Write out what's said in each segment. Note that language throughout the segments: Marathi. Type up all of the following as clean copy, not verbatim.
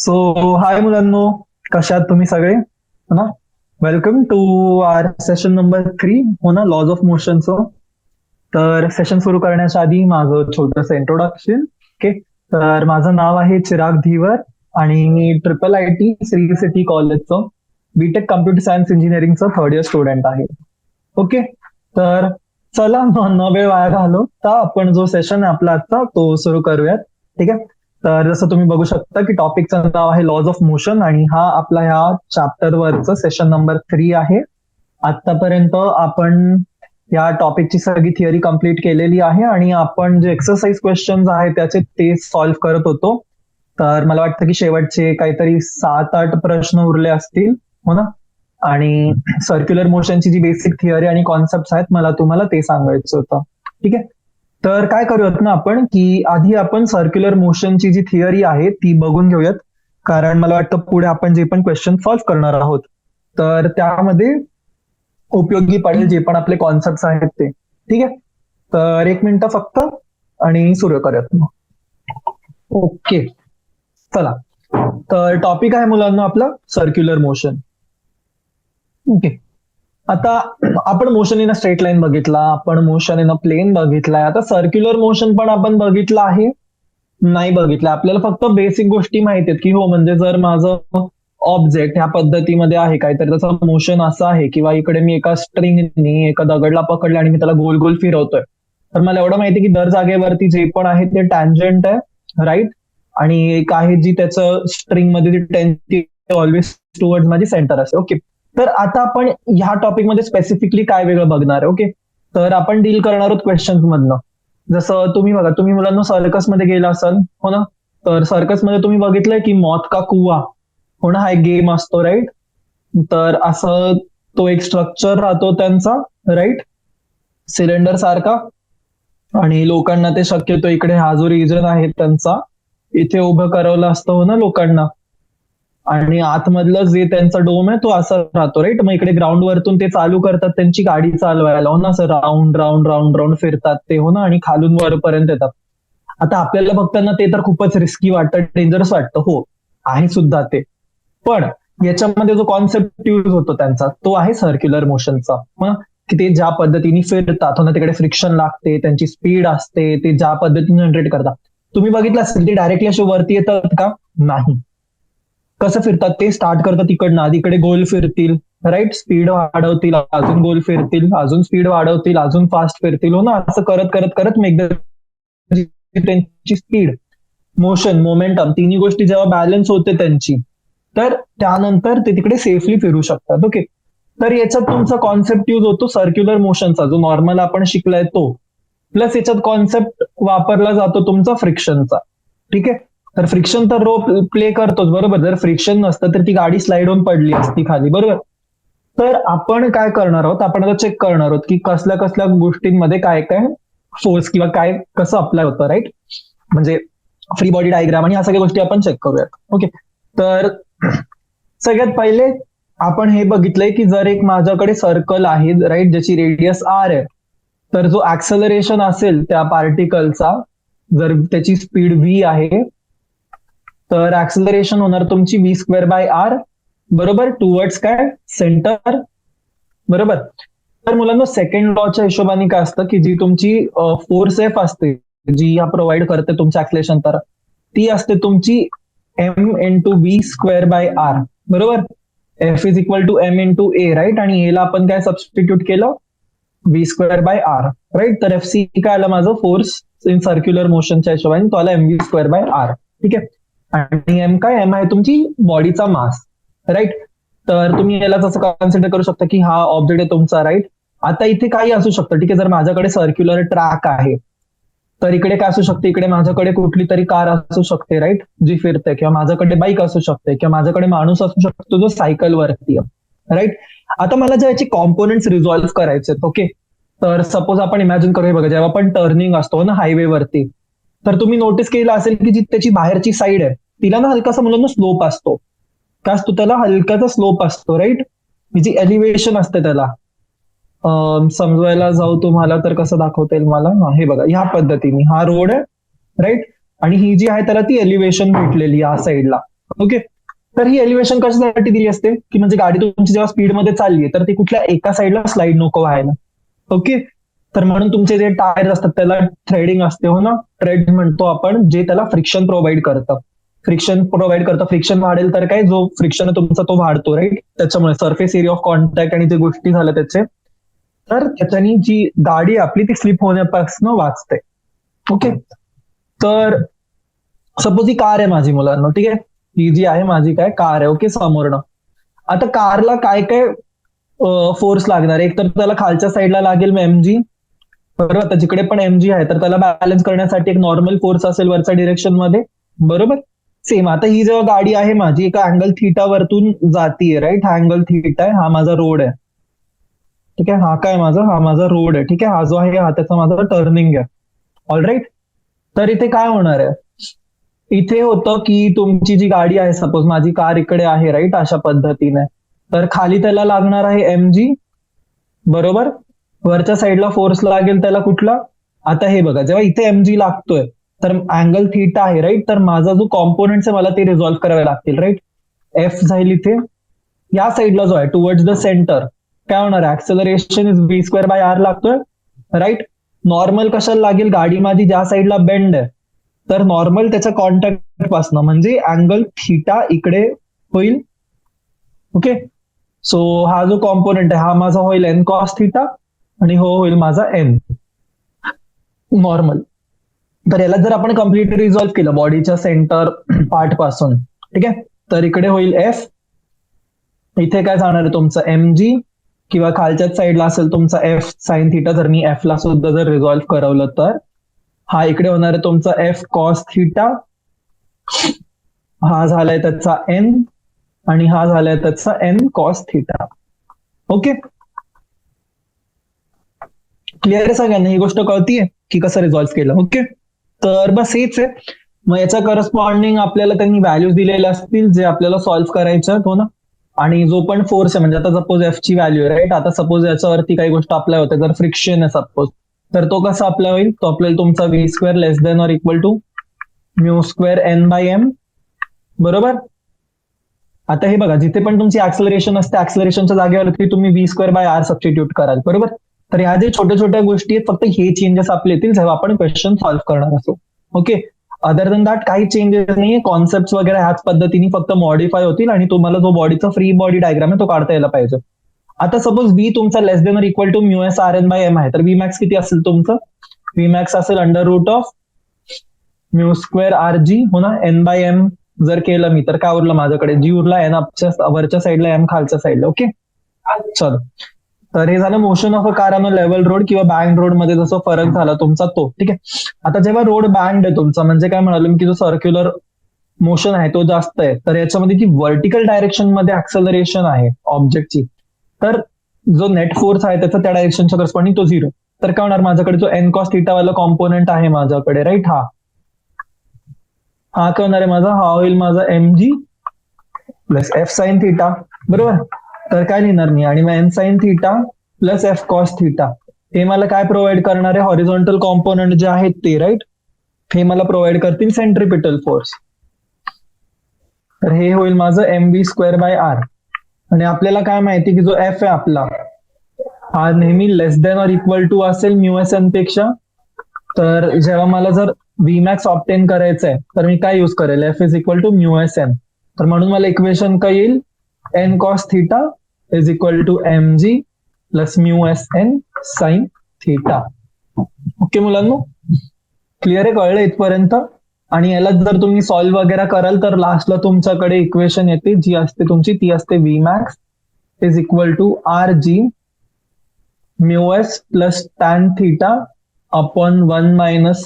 सो हाय मुलांनो, कशात तुम्ही सगळे हो ना. Welcome to our session number 3 हो ना, लॉज ऑफ मोशनचं. तर सेशन सुरू करण्याच्या आधी माझं छोटंसं इंट्रोडक्शन. ओके, तर माझं नाव आहे चिराग धीवर आणि मी IIT श्री सिटी कॉलेजचं बीटेक कम्प्युटर सायन्स इंजिनिअरिंगचं थर्ड इयर स्टुडंट आहे. ओके, तर चला न वेळ वाया घालवता आपण जो सेशन आहे आपला आजचा तो सुरू करूयात. ठीक आहे, तर जसं तुम्ही बघू शकता की टॉपिकचं नाव आहे लॉज ऑफ मोशन आणि हा आपला ह्या चॅप्टर वरचं सेशन नंबर 3 आहे. आतापर्यंत आपण या टॉपिकची सगळी थिअरी कम्प्लीट केलेली आहे आणि आपण जे एक्सरसाइज क्वेश्चन आहेत त्याचे ते सॉल्व्ह करत होतो. तर मला वाटतं की शेवटचे काहीतरी 7-8 प्रश्न उरले असतील हो ना. आणि सर्क्युलर मोशनची जी बेसिक थिअरी आणि कॉन्सेप्ट आहेत मला तुम्हाला ते सांगायचं होतं. ठीक आहे, तर काय करूयात ना आपण की आधी आपण सर्क्युलर मोशनची जी थिअरी आहे ती बघून घेऊयात, कारण मला वाटतं पुढे आपण जे पण क्वेश्चन सॉल्व्ह करणार आहोत तर त्यामध्ये उपयोगी पडेल जे पण आपले कॉन्सेप्ट आहेत ते. ठीक आहे, तर 1 मिनिट फक्त आणि सुरू करूयात मग. ओके, चला. तर टॉपिक आहे मुलांना आपला सर्क्युलर मोशन. ओके, आता आपण motion in a straight line बघितला, आपण मोशन इन अ प्लेन बघितलाय. आता सर्क्युलर मोशन पण आपण बघितलं आहे नाही बघितलं. आपल्याला फक्त बेसिक गोष्टी माहिती आहेत की हो म्हणजे जर माझं ऑब्जेक्ट ह्या पद्धतीमध्ये आहे काहीतरी त्याचं मोशन असं आहे किंवा इकडे मी एका स्ट्रिंगनी एका दगडला पकडलं आणि मी त्याला गोल गोल फिरवतोय, तर मला एवढं माहिती की दर जागेवरती जे पण आहे ते टँजंट आहे, राईट. आणि एक आहे जी त्याचं स्ट्रिंग मध्ये टेन्सिटी ऑलवेज टुवर्ड्स माझी सेंटर असते. ओके, तर आता आपण ह्या टॉपिक मध्ये स्पेसिफिकली काय वेगळं बघणार आहे. ओके, तर आपण डील करणार आहोत क्वेश्चन्स मधनं. जसं तुम्ही बघा, तुम्ही मुलांना सर्कस मध्ये गेला असाल हो ना, तर सर्कस मध्ये तुम्ही बघितलंय की मौत का कुवा हो ना, हा एक गेम असतो, राईट. तर असं तो एक स्ट्रक्चर राहतो त्यांचा, राईट, सिलेंडर सारखा. आणि लोकांना ते शक्यतो इकडे हा जो रिजन आहे त्यांचा इथे उभं करवलं असतं हो ना लोकांना. आणि आतमधलं जे त्यांचा डोम आहे तो असा राहतो, राईट. मग इकडे ग्राउंड वरतून ते चालू करतात त्यांची गाडी चालवायला हो ना, असं राऊंड राऊंड राऊंड राऊंड फिरतात ते हो ना, आणि खालून वरपर्यंत येतात. आता आपल्याला बघताना ते तर खूपच रिस्की वाटतं, डेंजरस वाटतं, हो आहे सुद्धा ते. पण याच्यामध्ये जो कॉन्सेप्ट यूज होतो त्यांचा तो आहे सर्क्युलर मोशनचा. की ते ज्या पद्धतीने फिरतात हो ना, तिकडे फ्रिक्शन लागते, त्यांची स्पीड असते, ते ज्या पद्धतीने जनरेट करतात. तुम्ही बघितलं असेल ते डायरेक्टली असे वरती येतात का? नाही. कसं फिरतात ते? स्टार्ट करतात तिकडनं, आधी इकडे गोल फिरतील, राईट, स्पीड वाढवतील, अजून गोल फिरतील, अजून स्पीड वाढवतील, अजून फास्ट फिरतील हो ना, असं करत करत करत मग एकदा त्यांची स्पीड, मोशन, मोमेंटम तिन्ही गोष्टी जेव्हा बॅलन्स होते त्यांची, तर त्यानंतर ते तिकडे सेफली फिरू शकतात. ओके, तर याच्यात तुमचा कॉन्सेप्ट यूज होतो सर्क्युलर मोशनचा, जो नॉर्मल आपण शिकलाय तो, प्लस याच्यात कॉन्सेप्ट वापरला जातो तुमचा फ्रिक्शनचा. ठीक आहे, तर फ्रिक्शन तर रोल प्ले करतोच, बरोबर. जर फ्रिक्शन नसतं तर ती गाडी स्लाइड होऊन पडली असती खाली, बरोबर. तर आपण काय करणार आहोत, आपण आता चेक करणार आहोत की कसल्या कसल्या गोष्टींमध्ये काय काय फोर्स किंवा काय कसं अप्लाय होतं, राईट. म्हणजे फ्री बॉडी डायग्राम आणि ह्या सगळ्या गोष्टी आपण चेक करूयात. ओके, तर सगळ्यात पहिले आपण हे बघितलंय की जर एक माझ्याकडे सर्कल आहे, राईट, ज्याची रेडियस आर आहे, तर जो ऍक्सलरेशन असेल त्या पार्टिकलचा, जर त्याची स्पीड व्ही आहे, तर ऍक्सलरेशन होणार तुमची v²/r, बरोबर, टुवर्ड्स काय, सेंटर, बरोबर. तर मुलांना सेकंड लॉच्या हिशोबाने काय असतं की जी तुमची फोर्स एफ असते, जी या प्रोव्हाइड करते तुमचं ऍक्सलेशन, तर ती असते तुमची m×v²/r, बरोबर. F is equal to m×a, right. आणि एला आपण काय सबस्टिट्यूट केलं, v²/r, राईट. तर एफ सी काय आलं माझं, फोर्स इन सर्क्युलर मोशनच्या हिशोबाने तो आला mv²/r. ठीक आहे, आणि एम काय, एम आहे तुमची बॉडीचा मास, राईट. तर तुम्ही याला तसं कन्सिडर करू शकता की हा ऑब्जेक्ट आहे तुमचा, राईट. आता इथे काही असू शकतं, ठीक आहे. जर माझ्याकडे सर्क्युलर ट्रॅक आहे तर इकडे काय असू शकते, इकडे माझ्याकडे कुठली तरी कार असू शकते, राईट, जी फिरते, किंवा माझ्याकडे बाईक असू शकते, किंवा माझ्याकडे माणूस असू शकतो जो सायकल वरती आहे, राईट. आता मला जे याचे कॉम्पोनंट्स रिझॉल्व्ह करायचे, ओके. तर सपोज आपण इमॅजिन करूया, बघा, जेव्हा आपण टर्निंग असतो ना हायवे वरती, तर तुम्ही नोटीस केलं असेल की जी त्याची बाहेरची साईड आहे तिला ना हलकासा मुलांना स्लोप असतो. काय असतो त्याला? हलकाचा स्लोप असतो, राईट. जी एलिव्हेशन असते त्याला समजवायला जाऊ तुम्हाला तर कसं दाखवता येईल मला, हे बघा, ह्या पद्धतीने हा रोड आहे, राईट. आणि ही जी आहे त्याला ती एलिव्हेशन भेटलेली या साईडला, ओके. तर ही एलिव्हेशन कशासाठी दिली असते, की म्हणजे गाडी तुमची जेव्हा स्पीडमध्ये चालली तर ती कुठल्या एका साईडला स्लाइड नको व्हायला. ओके. तर म्हणून तुमचे जे टायर असतात त्याला थ्रेडिंग असते, हो ना, थ्रेड म्हणतो आपण, जे त्याला फ्रिक्शन प्रोव्हाइड करतं. फ्रिक्शन वाढेल तर काय, जो फ्रिक्शन आहे तुमचा तो वाढतो, राईट. त्याच्यामुळे सरफेस एरिया ऑफ कॉन्टॅक्ट आणि जे गोष्टी झाल्या त्याचे, तर त्याच्यानी जी गाडी आपली ती स्लिप होण्यापासून वाचते. ओके. तर सपोज ही कार आहे माझी मुलांना, ठीक आहे, ही जी आहे माझी काय कार आहे, ओके, समोरनं. आता कारला काय काय फोर्स लागणार, एक तर त्याला खालच्या साईडला लागेल एमजी, बरोबर. आता जिकडे पण एमजी आहे तर त्याला बॅलन्स करण्यासाठी एक नॉर्मल फोर्स असेल वरच्या डिरेक्शन मध्ये, बरोबर. सेम आता ही जेव्हा गाडी आहे माझी एका अँगल थीटा वरतून जातीये, राईट. हा अँगल थीटा आहे, हा माझा रोड आहे, ठीक आहे. हा माझा रोड आहे, ठीक आहे. हा जो आहे हा त्याचा माझा टर्निंग आहे, ऑल राईट. तर इथे काय होणार आहे, इथे होतं की तुमची जी गाडी आहे, सपोज माझी कार इकडे आहे, राईट, अशा पद्धतीने. तर खाली त्याला लागणार आहे एमजी, बरोबर. वरच्या साईडला फोर्स लागेल त्याला कुठला, आता हे बघा, जेव्हा इथे एमजी लागतोय तर अँगल थीटा आहे, राईट. तर माझा जो कॉम्पोनंट्स आहे मला ते रिझॉल्व्ह करावे लागतील, राईट. एफ जाईल इथे, या साईडला जो आहे टुवर्ड्स द सेंटर, काय होणार आहे, acceleration is B square by R लागतोय, राईट. नॉर्मल कशाला लागेल, गाडी माझी ज्या साईडला बेंड आहे तर नॉर्मल त्याच्या कॉन्टॅक्ट पासनं म्हणजे अँगल थीटा इकडे होईल, ओके. सो हा जो कॉम्पोनंट आहे हा माझा होईल एन कॉस थीटा आणि हो होईल माझा एन नॉर्मल. तर याला जर आपण कम्प्लीट रिझॉल्व्ह केलं बॉडीच्या सेंटर पार्ट पासून, ठीक आहे, तर इकडे होईल एफ, इथे काय जाणार आहे तुमचं एम जी, किंवा खालच्याच साईडला असेल तुमचा एफ साइन थिटा, जर मी एफ ला सुद्धा जर रिझॉल्व्ह करवलं तर हा इकडे होणार आहे तुमचा एफ कॉस थिटा, हा झालाय त्याचा एन आणि हा झालाय त्याचा N cos theta, okay. Clear आहे सगळ्यांना, ही गोष्ट कळतीये की कसं रिझॉल्व्ह केलं, ओके. तर बस हेच आहे. मग याच्या करस्पॉन्डिंग आपल्याला त्यांनी व्हॅल्यूज दिलेल्या असतील जे आपल्याला सॉल्व्ह करायच्या, हो ना. आणि जो पण फोर्स आहे, म्हणजे आता सपोज एफ ची व्हॅल्यू आहे, राईट. आता सपोज याच्यावरती काही गोष्ट अप्लाय होते, जर फ्रिक्शन आहे सपोज, तर तो कसा अप्लाय होईल, तो आपल्याला तुमचा V square less than or equal to mu square N by M, बरोबर. आता हे बघा, जिथे पण तुमची ऍक्सलरेशन असते, ऍक्सलरेशनच्या जागेवरती तुम्ही V square by R substitute कराल, बरोबर. तर ह्या जे छोट्या छोट्या गोष्टी आहेत, फक्त हे चेंजेस आपले येतील जेव्हा आपण क्वेश्चन सॉल्व्ह करणार असो, ओके. अदर दॅन दॅट काही चेंजेस नाही, कॉन्सेप्ट वगैरे ह्याच पद्धतीने फक्त मॉडिफाय होतील आणि तुम्हाला जो बॉडीचा फ्री बॉडी डायग्राम आहे तो काढता यायला पाहिजे. आता सपोज व्ही तुमचा less than or equal to mu S R N by M आहे, तर व्ही मॅक्स किती असेल तुमचं, व्ही मॅक्स असेल under root of mu square R G, हो ना, एन बाय एम. जर केलं मी तर काय उरलं माझ्याकडे, जी उरला एन अपच्या वरच्या साईडला एम खालच्या साईडला, ओके. चलो, तर हे झालं motion of a car on a level road किंवा बँड रोड मध्ये जसं फरक झाला तुमचा तो, ठीक आहे. आता जेव्हा रोड बँड आहे तुमचा, म्हणजे काय म्हणालो मी की जो सर्क्युलर मोशन आहे तो जास्त आहे, तर याच्यामध्ये जी व्हर्टिकल डायरेक्शन मध्ये ऍक्सेलरेशन आहे ऑब्जेक्टची, तर जो नेट फोर्स आहे त्याचा त्या डायरेक्शनच्या करस्पॉन्डिंग तो झिरो. तर काय होणार, माझ्याकडे जो एन कॉस थिटा वाला कॉम्पोनंट आहे माझ्याकडे, राईट, हा काय होणार आहे माझा, हा होईल माझा M G plus F sine theta, बरोबर. तर काय लिहिणार मी, आणि मग N sine theta plus F cos theta, हे मला काय प्रोव्हाइड करणार आहे, हॉरिझॉन्टल कॉम्पोनंट जे आहेत ते, राईट. हे मला प्रोव्हाइड करतील सेंट्रिपिटल फोर्स. तर हे होईल माझं M B square by R. आणि आपल्याला काय माहिती की जो एफ आहे आपला, हा नेहमी less than or equal to असेल म्यू एस एन पेक्षा. तर जेव्हा मला जर व्ही मॅक्स ऑप्टेन करायचं आहे तर मी काय यूज करेल, F is equal to mu S N. तर म्हणून मला इक्वेशन काय येईल, N cos theta is equal to M G plus mu S N sine theta. Okay मुलांनो, क्लिअर आहे, कळलं इथपर्यंत. आणि याला जर तुम्ही सॉल्व्ह वगैरे कराल तर लास्टला तुमच्याकडे इक्वेशन येते जी असते तुमची, ती असते V max is equal to R G mu S plus tan theta upon 1 minus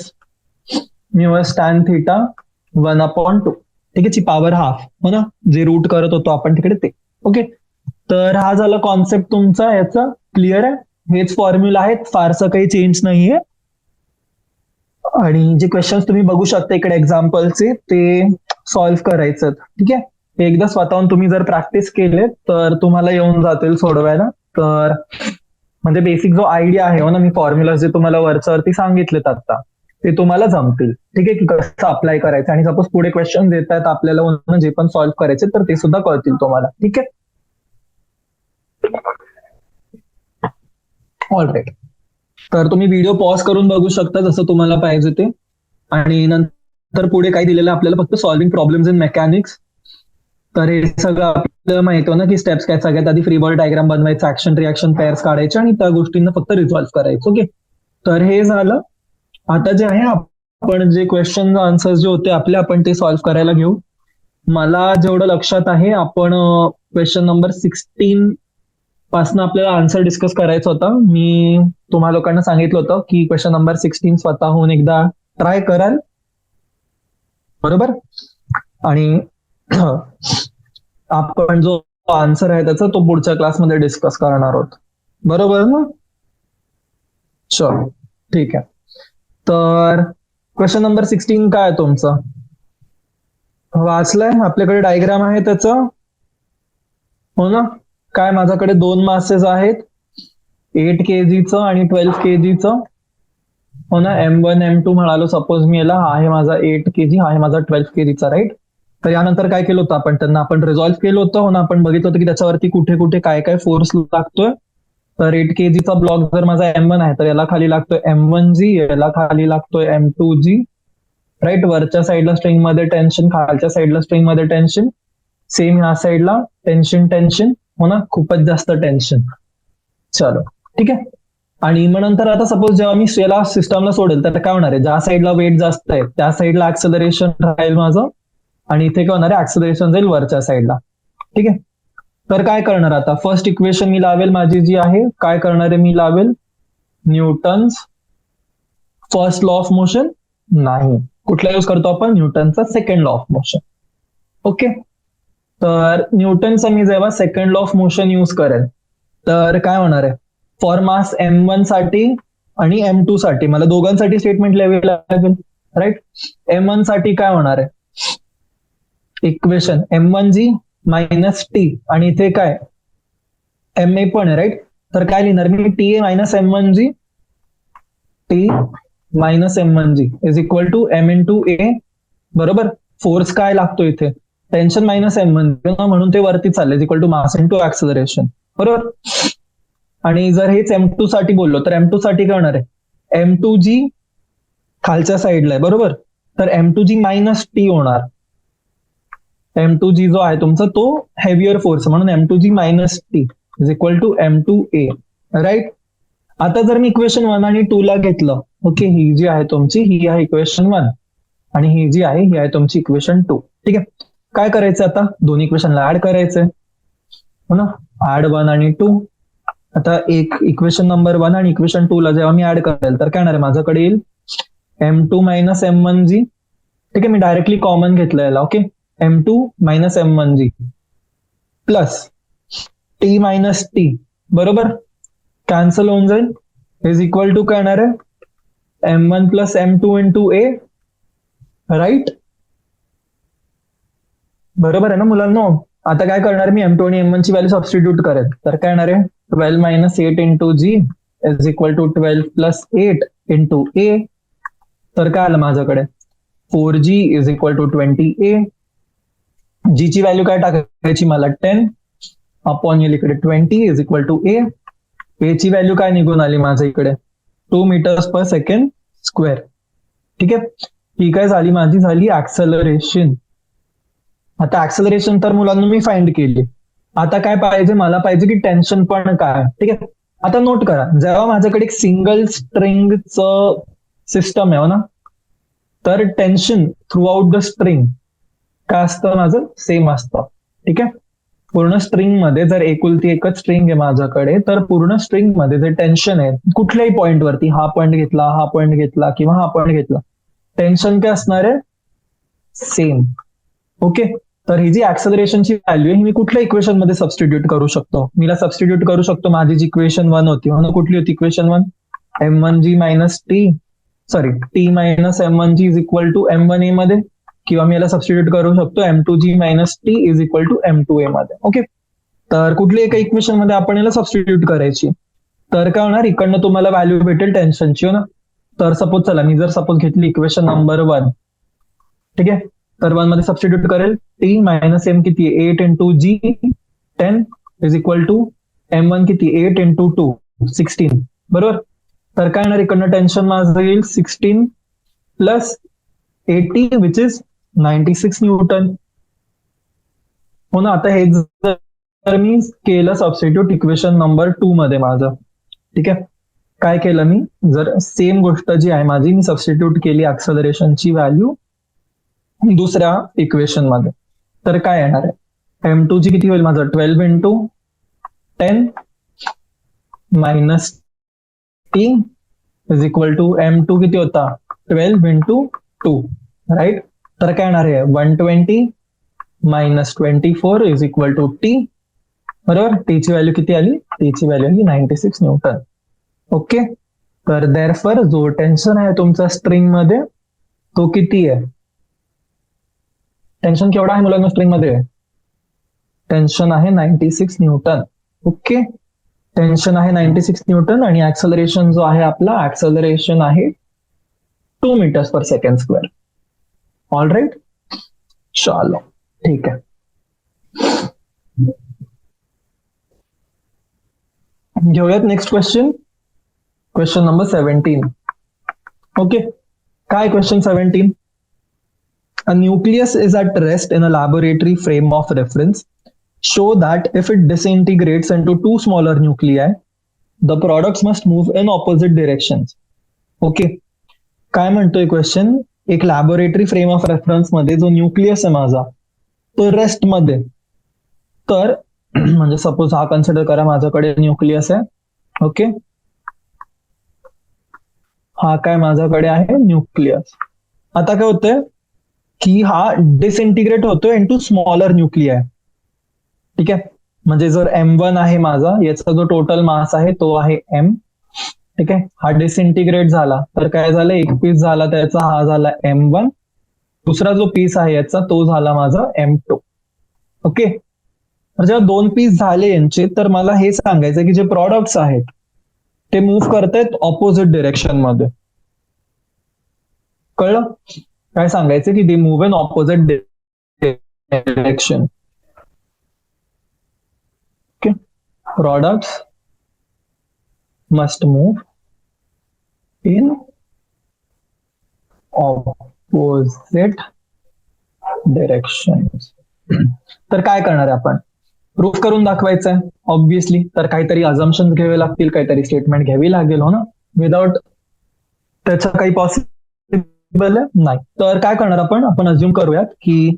mu S tan theta 1 upon 2, ठीक आहे, पॉवर हाफ, हो ना, जे रूट करत होतो आपण तिकडे ते, ओके. तर हा झाला कॉन्सेप्ट तुमचा याचा, क्लिअर आहे. हेच फॉर्म्युला आहेत, फारसं काही चेंज नाहीये. आणि जे क्वेश्चन्स तुम्ही बघू शकता इकडे एक्झाम्पलचे ते सॉल्व्ह करायचं, ठीक आहे. हे एकदा स्वतःहून तुम्ही जर प्रॅक्टिस केले तर तुम्हाला येऊन जातील सोडवायला. तर म्हणजे बेसिक जो आयडिया आहे, हो ना, मी फॉर्म्युला जे तुम्हाला वरच्यावरती सांगितलेत आता ते तुम्हाला जमतील. ठीक आहे, की कसं अप्लाय करायचं, आणि सपोज पुढे क्वेश्चन देत आहेत आपल्याला जे पण सॉल्व्ह करायचे तर ते सुद्धा कळतील तुम्हाला. ठीक आहे, ऑल राईट. तर तुम्ही व्हिडिओ पॉज करून बघू शकता जसं तुम्हाला पाहिजे ते, आणि नंतर पुढे काय दिलेलं आहे आपल्याला, फक्त सॉल्विंग प्रॉब्लेम्स इन मेकॅनिक्स. तर हे सगळं आपल्याला माहिती ना की स्टेप्स काय. सगळ्यात आधी फ्री बॉडी डायग्राम बनवायचं, ऍक्शन रिॲक्शन पेअर्स काढायचे आणि त्या गोष्टींना फक्त रिझॉल्व्ह करायचं. ओके, तर हे झालं. आता जे आहे आपण जे क्वेश्चन आन्सर्स जे होते आपले आपण ते सॉल्व्ह करायला घेऊ. मला जेवढं लक्षात आहे आपण क्वेश्चन नंबर 16 पासून आपल्याला आन्सर डिस्कस करायचा होता. मी तुम्हाला लोकांना सांगितलं होतं की क्वेश्चन नंबर 16 स्वतःहून एकदा ट्राय कराल, बरोबर. आणि आपण जो आन्सर आहे त्याचा तो पुढच्या क्लासमध्ये डिस्कस करणार आहोत, बरोबर ना. चलो ठीक आहे. तर क्वेश्चन नंबर 16 काय आहे तुमचं, वाचलंय? आपल्याकडे डायग्राम आहे त्याचं, हो ना. काय, माझ्याकडे 2 मासेस आहेत, 8 kgचं आणि 12 kgचं, हो ना. M1 M2 म्हणालो सपोज मी याला, हा आहे माझा 8 kg, हा आहे माझा 12 kgचा, राईट. तर यानंतर काय केलं होतं आपण, त्यांना आपण रिझॉल्व्ह केलं होतं, हो ना. आपण बघितलं होतं की त्याच्यावरती कुठे कुठे काय काय फोर्स लागतोय. तर 8 kgचा ब्लॉक जर माझा M1 आहे तर याला खाली लागतोय M1G, याला खाली लागतोय M2G, राईट. वरच्या साईडला स्ट्रिंग मध्ये टेन्शन, खालच्या साईडला स्ट्रिंग मध्ये टेन्शन, सेम ह्या साईडला टेन्शन टेन्शन, हो ना. खूपच जास्त टेन्शन. चलो ठीक आहे. आणि मग नंतर आता सपोज जेव्हा मी याला सिस्टमला सोडेल तर काय होणार आहे, ज्या साईडला वेट जास्त आहे त्या साईडला ऍक्सेलरेशन राहील माझं, आणि इथे काय होणार आहे, ऍक्सेलरेशन जाईल वरच्या साईडला. ठीक आहे. तर काय करणार आता, फर्स्ट इक्वेशन मी लावेल माझी जी आहे, काय करणार आहे मी लावेल, Newton's first law of motion, नाही, कुठला यूज करतो आपण, न्यूटनचा second law of motion. Okay, तर न्यूटनचा मी जेव्हा second law of motion use करेल तर काय होणार आहे, फॉर मास M1 साठी आणि M2 साठी मला दोघांसाठी स्टेटमेंट लिहावी लागेल, राईट. M1 साठी काय होणार आहे, इक्वेशन M1G मायनस टी, आणि इथे काय MA पण आहे, राईट. तर काय लिहिणार मी, TA minus M1G, T minus M1G is equal to M into A, बरोबर. फोर्स काय लागतो इथे, टेन्शन मायनस M1G, म्हणून ते वरती चालले, is equal to mass into acceleration, बरोबर. आणि जर हेच M2 साठी बोललो तर M2 साठी काय होणार आहे, M2G खालच्या साईडला आहे, बरोबर. तर M2G मायनस टी होणार. M2G जो आहे तुमचा तो हेवियर फोर्स, म्हणून M2G minus T is equal to M2A, right. आता जर मी इक्वेशन 1 आणि 2 ला घेतलं, ओके, ही जी आहे तुमची ही आहे इक्वेशन 1 आणि ही जी आहे ही आहे तुमची इक्वेशन 2. ठीक आहे. काय करायचं आता, दोन्ही इक्वेशनला ऍड करायचंय, हो ना. ऍड 1 आणि 2. आता एक इक्वेशन नंबर 1 आणि इक्वेशन 2 ला जेव्हा मी ऍड करेल तर काय येणार आहे, माझ्याकडे येईल M2 मायनस M1G. ठीक आहे, मी डायरेक्टली कॉमन घेतलं याला, okay. M2 minus M1G plus T minus T, बरोबर. कॅन्सल होऊन जाईल, इज इक्वल टू काय येणार आहे, M1 plus M2 into A, right. बरोबर आहे ना मुलांनो. आता काय करणार मी, M2 आणि M1 ची व्हॅल्यू सबस्टिट्यूट करेल, तर काय येणार आहे, 12 minus 8 into G is equal to 12 plus 8 into A. तर काय आलं माझ्याकडे, 4G is equal to 20A. G ची व्हॅल्यू काय टाकायची मला, 10 अपॉन येईल इकडे 20 is equal to A. A ची व्हॅल्यू काय निघून आली माझ्या इकडे, 2 मीटर्स पर सेकंड स्क्वेअर. ठीक आहे, ही काय झाली माझी, झाली ऍक्सेलरेशन. आता ऍक्सेलरेशन तर मुलांना मी फाइंड केली. आता काय पाहिजे, मला पाहिजे की टेन्शन पण काय. ठीक आहे. आता नोट करा, जेव्हा माझ्याकडे एक सिंगल स्ट्रिंगचं सिस्टम आहे, हो ना, तर tension through out the string काय असतं माझं, सेम असतं. ठीक आहे. पूर्ण स्ट्रिंग मध्ये जर एकुलती एकच स्ट्रिंग आहे माझ्याकडे, तर पूर्ण स्ट्रिंग मध्ये जे टेन्शन आहे कुठल्याही पॉइंट वरती, हा पॉइंट घेतला, हा पॉइंट घेतला किंवा हा पॉइंट घेतला, टेन्शन काय असणार आहे, सेम. ओके. तर ही जी ऍक्सेलरेशनची व्हॅल्यू आहे ही मी कुठल्या इक्वेशन मध्ये सबस्टिट्यूट करू शकतो, मीला सबस्टिट्यूट करू शकतो माझी जी इक्वेशन 1 होती, म्हणून कुठली होती equation 1, M1G minus T, sorry T minus M1G is equal to M1A मध्ये, किंवा मी याला सबस्टिट्यूट करू शकतो M2G minus T is equal to M2A मध्ये. ओके. तर कुठली एका इक्वेशन मध्ये आपण याला सबस्टिट्यूट करायची, तर काय होणार, इकडनं तुम्हाला व्हॅल्यू भेटेल टेन्शनची, हो ना. तर सपोज चला मी जर सपोज घेतली इक्वेशन नंबर 1, ठीक आहे, तर 1 मध्ये सबस्टिट्यूट करेल, टी मायनस एम किती आहे 8 into G 10 is equal to M1 किती 8 इंटू 2 16, बरोबर. तर काय येणार इकडनं टेन्शन माझं येईल 16 प्लस 80 विच इज 96 न्यूटन. हो ना. आता हे जर मी केलं सबस्टिट्यूट इक्वेशन नंबर 2 मध्ये माझं, ठीक आहे, काय केलं मी, जर सेम गोष्ट जी आहे माझी मी सबस्टिट्यूट केली ऍक्सलरेशनची व्हॅल्यू दुसऱ्या इक्वेशन मध्ये, तर काय येणार आहे M2 ची किती होईल माझं 12 into 10 minus T is equal to M2 किती होता 12 इंटू 2, राईट. तर काय येणार आहे 120 minus 24 is equal to T, बरोबर. टीची व्हॅल्यू किती आली, टीची व्हॅल्यू आली 96 न्यूटन. ओके. तर देअरफॉर जो टेन्शन आहे तुमचा स्ट्रिंग मध्ये तो किती आहे, टेन्शन केवढा आहे मुलांना स्ट्रिंग मध्ये, टेन्शन आहे 96 न्यूटन. ओके. टेन्शन आहे 96 न्यूटन आणि ऍक्सलरेशन जो आहे आपला ऍक्सलरेशन आहे 2 meters per second square. All right. चलो ठीक आहे. घेऊयात next question, question number 17. Okay. काय question 17? A nucleus is at rest in a laboratory frame of reference. Show that if it disintegrates into two smaller nuclei, the products must move in opposite directions. Okay. काय म्हणतोय क्वेश्चन, एक लॅबोरेटरी फ्रेम ऑफ रेफरन्स मध्ये जो न्यूक्लियस आहे माझा तो रेस्ट मध्ये, तर म्हणजे सपोज हा कन्सिडर करा माझ्याकडे न्यूक्लियस आहे. ओके. हा काय माझ्याकडे आहे न्यूक्लियस. आता काय होतंय की हा डिसइंटिग्रेट होतोय इनटू स्मॉलर न्यूक्लियाय. ठीक आहे. म्हणजे जर M1 आहे माझा, याचा जो टोटल मास आहे तो आहे M. ठीक आहे. हा डिसइंटिग्रेट झाला तर काय झालं, एक पीस झाला त्याचा, हा झाला M1. दुसरा जो पीस आहे याचा तो झाला माझा M2. ओके. तर जेव्हा दोन पीस झाले यांचे, तर मला हे सांगायचं की जे प्रॉडक्ट्स आहेत ते मूव्ह करतायत ऑपोजिट डिरेक्शन मध्ये. कळलं काय सांगायचं, की they move in opposite direction. Okay. Products must move in opposite direction. तर काय करणार आहे आपण, प्रूफ करून दाखवायचं आहे ऑब्विसली. तर काहीतरी अझम्पशन घ्यावे लागतील, काहीतरी स्टेटमेंट घ्यावी लागेल, हो ना. विदाउट त्याचं काही पॉसिबल नाही. तर काय करणार आपण अज्युम करूयात की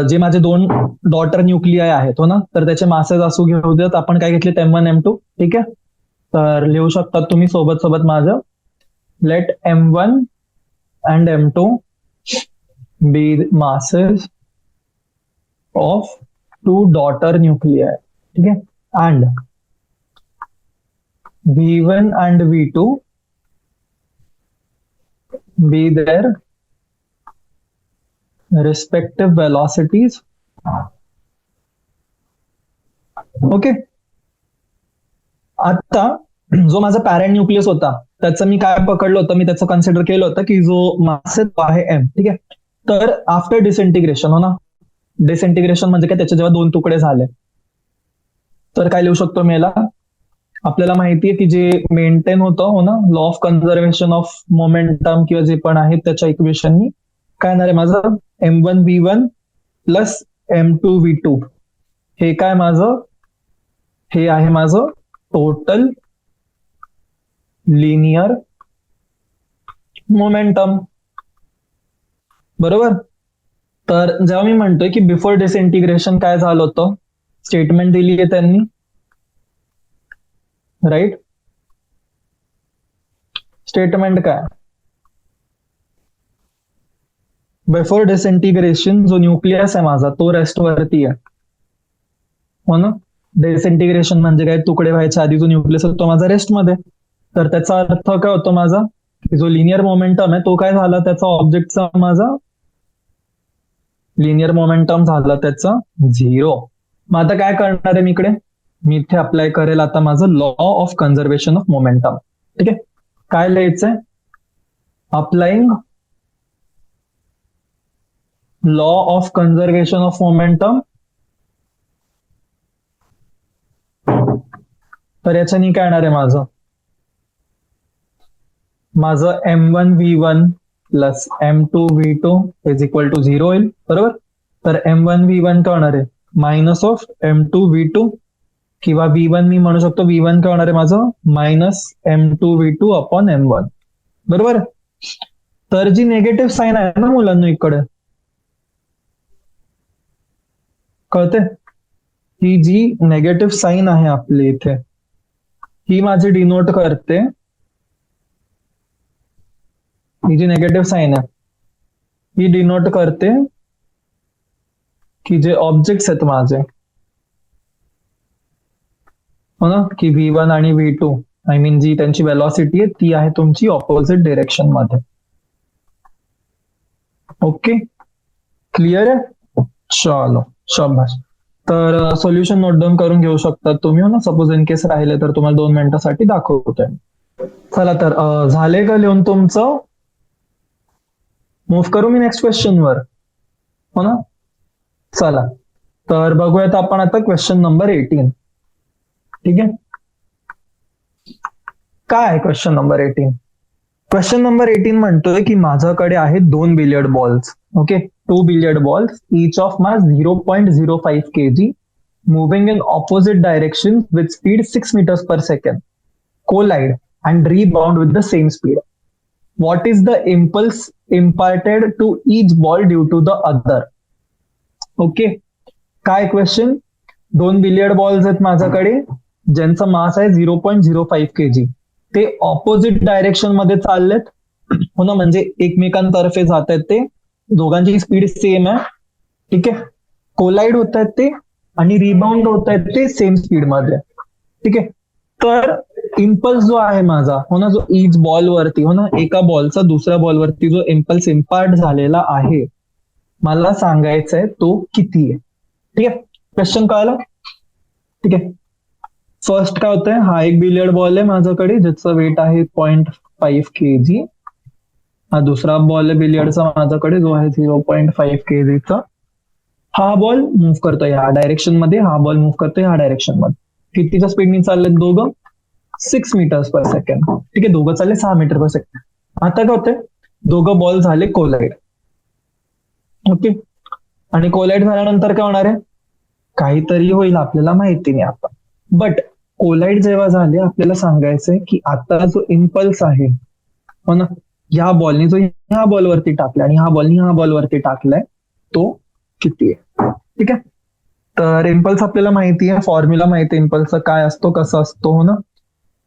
जे माझे दोन डॉटर न्यूक्लियाय आहेत, हो ना, तर त्याचे मासेस असू घेऊ देत. आपण काय घेतले M1 M2. ठीक आहे. तर लिहू शकतात तुम्ही सोबत सोबत माझं, let M1 and M2 be masses of two daughter nuclei. ठीक आहे. And V1 and V2 be their respective velocities. ओके. आता जो माझा पॅरेंट न्यूक्लियस होता त्याचं मी काय पकडलं होतं, मी त्याचं कन्सिडर केलं होतं की जो मास आहे M. ठीक आहे. तर आफ्टर डिसइंटिग्रेशन, हो ना, डिसइंटिग्रेशन म्हणजे काय, त्याचे जेव्हा दोन तुकडे झाले तर काय लिहू शकतो मी याला, आपल्याला माहिती आहे की जे मेंटेन होतं, हो ना, law of conservation of momentum किंवा जे पण आहे त्याच्या इक्वेशननी काय येणार आहे माझं M1 V1 plus M2 V2. हे काय माझं, हे आहे माझं टोटल लिनियर मोमेंटम. बरोबर. तर जेव्हा मी म्हणतोय की बिफोर डिसइंटिग्रेशन काय झालं होतं, स्टेटमेंट दिली आहे त्यांनी, राईट. स्टेटमेंट काय, बिफोर डिसइंटिग्रेशन जो न्यूक्लियस आहे माझा तो रेस्ट वरती आहे, हो ना. डिसइंटिग्रेशन म्हणजे काय, तुकडे व्हायच्या आधी जो न्यूक्लियस आहे तो माझा रेस्ट मध्ये. तर त्याचा अर्थ काय होतो माझा, की जो लिनियर मोमेंटम आहे तो काय झाला, त्याचा ऑब्जेक्टचा माझा लिनियर मोमेंटम झाला त्याचा 0. मग आता काय करणार आहे मी इकडे, मी इथे अप्लाय करेल आता माझं law of conservation of momentum. ठीक आहे. काय लिहायचंय, applying law of conservation of momentum, तर याच्यानी काय येणार आहे माझं M1V1 plus M2V2 is equal to 0 होईल, बरोबर. तर M1V1 काय होणार आहे मायनस ऑफ M2V2, किंवा V1 मी म्हणू शकतो V1 काय होणार आहे माझं मायनस M2V2 अपॉन M1, बरोबर. तर जी नेगेटिव्ह साईन आहे ना मुलांना इकडे, कळते, ही जी नेगेटिव्ह साईन आहे आपली इथे, ही माझी डिनोट करते, ही जी नेगेटिव्ह साईन आहे ही डिनोट करते की जे ऑब्जेक्ट्स आहेत माझे, हो ना, की V1 आणि V2 आय मीन जी त्यांची वेलॉसिटी आहे ती आहे तुमची ऑपोजिट डिरेक्शन मध्ये. ओके, क्लिअर आहे. चलो शाबाश. तर सोल्युशन नोट डाऊन करून घेऊ शकता तुम्ही, हो ना, सपोज इन केस राहिले तर तुम्हाला 2 मिनिटासाठी दाखवतोय. चला तर झाले का लिहून तुमचं, मूव्ह करू मी नेक्स्ट क्वेश्चन वर, हो ना. चला तर बघूयात आपण आता क्वेश्चन नंबर 18. ठीक आहे, काय आहे क्वेश्चन नंबर 18. क्वेश्चन नंबर 18 म्हणतोय की माझ्याकडे आहेत 2 billiard balls, okay, 2 billiard balls, each of mass 0.05 kg, moving in opposite direction with speed 6 meters per second, collide and rebound with the same speed. What is the impulse imparted to each ball due to the other? Okay, काय क्वेश्चन, 2 बिलियर्ड बॉल्स आहेत माझ्याकडे ज्यांचा मास आहे 0.05 kg, ते ऑपोजिट डायरेक्शन मध्ये चाललेत, हो ना, म्हणजे एकमेकांतर्फे जात आहेत ते, दोघांची स्पीड सेम आहे, ठीक आहे, कोलाइड होत आहेत ते आणि रिबाउंड होत आहेत ते सेम स्पीड मध्ये, ठीक आहे. तर इम्पल्स जो आहे माझा, हो ना, जो ईच बॉल वरती, हो ना, एका बॉलचा दुसऱ्या बॉलवरती जो इम्पल्स इम्पार्ट झालेला आहे मला सांगायचा आहे तो किती आहे. ठीक आहे, क्वेश्चन कळलं. ठीक आहे, फर्स्ट काय होतंय, हा एक बिलियर्ड बॉल आहे माझ्याकडे ज्याचं वेट आहे 0.5 kg, हा दुसरा बॉल आहे बिलियर्डचा माझ्याकडे जो आहे 0.5 kg चा. हा बॉल मूव्ह करतोय ह्या डायरेक्शन मध्ये, हा बॉल मूव्ह करतोय ह्या डायरेक्शन मध्ये. कितीच्या स्पीडने चाललेत दोघं, 6 मीटर्स पर सेकंड. ठीक आहे, दोघं चालले 6 मीटर पर सेकंड. आता काय होतंय, दोघं बॉल झाले कोलाइड, ओके, आणि कोलाइड झाल्यानंतर काय होणार आहे, काहीतरी होईल आपल्याला माहिती नाही आता, बट कोलाइड जेव्हा झाले आपल्याला सांगायचंय की आता जो इम्पल्स आहे, हो ना, ह्या बॉलनी जो ह्या बॉलवरती टाकलाय आणि ह्या बॉलनी ह्या बॉलवरती टाकलाय तो किती आहे. ठीक आहे, तर इम्पल्स आपल्याला माहिती आहे, फॉर्म्युला माहिती आहे इम्पल्सचा काय असतो कसा असतो, हो ना.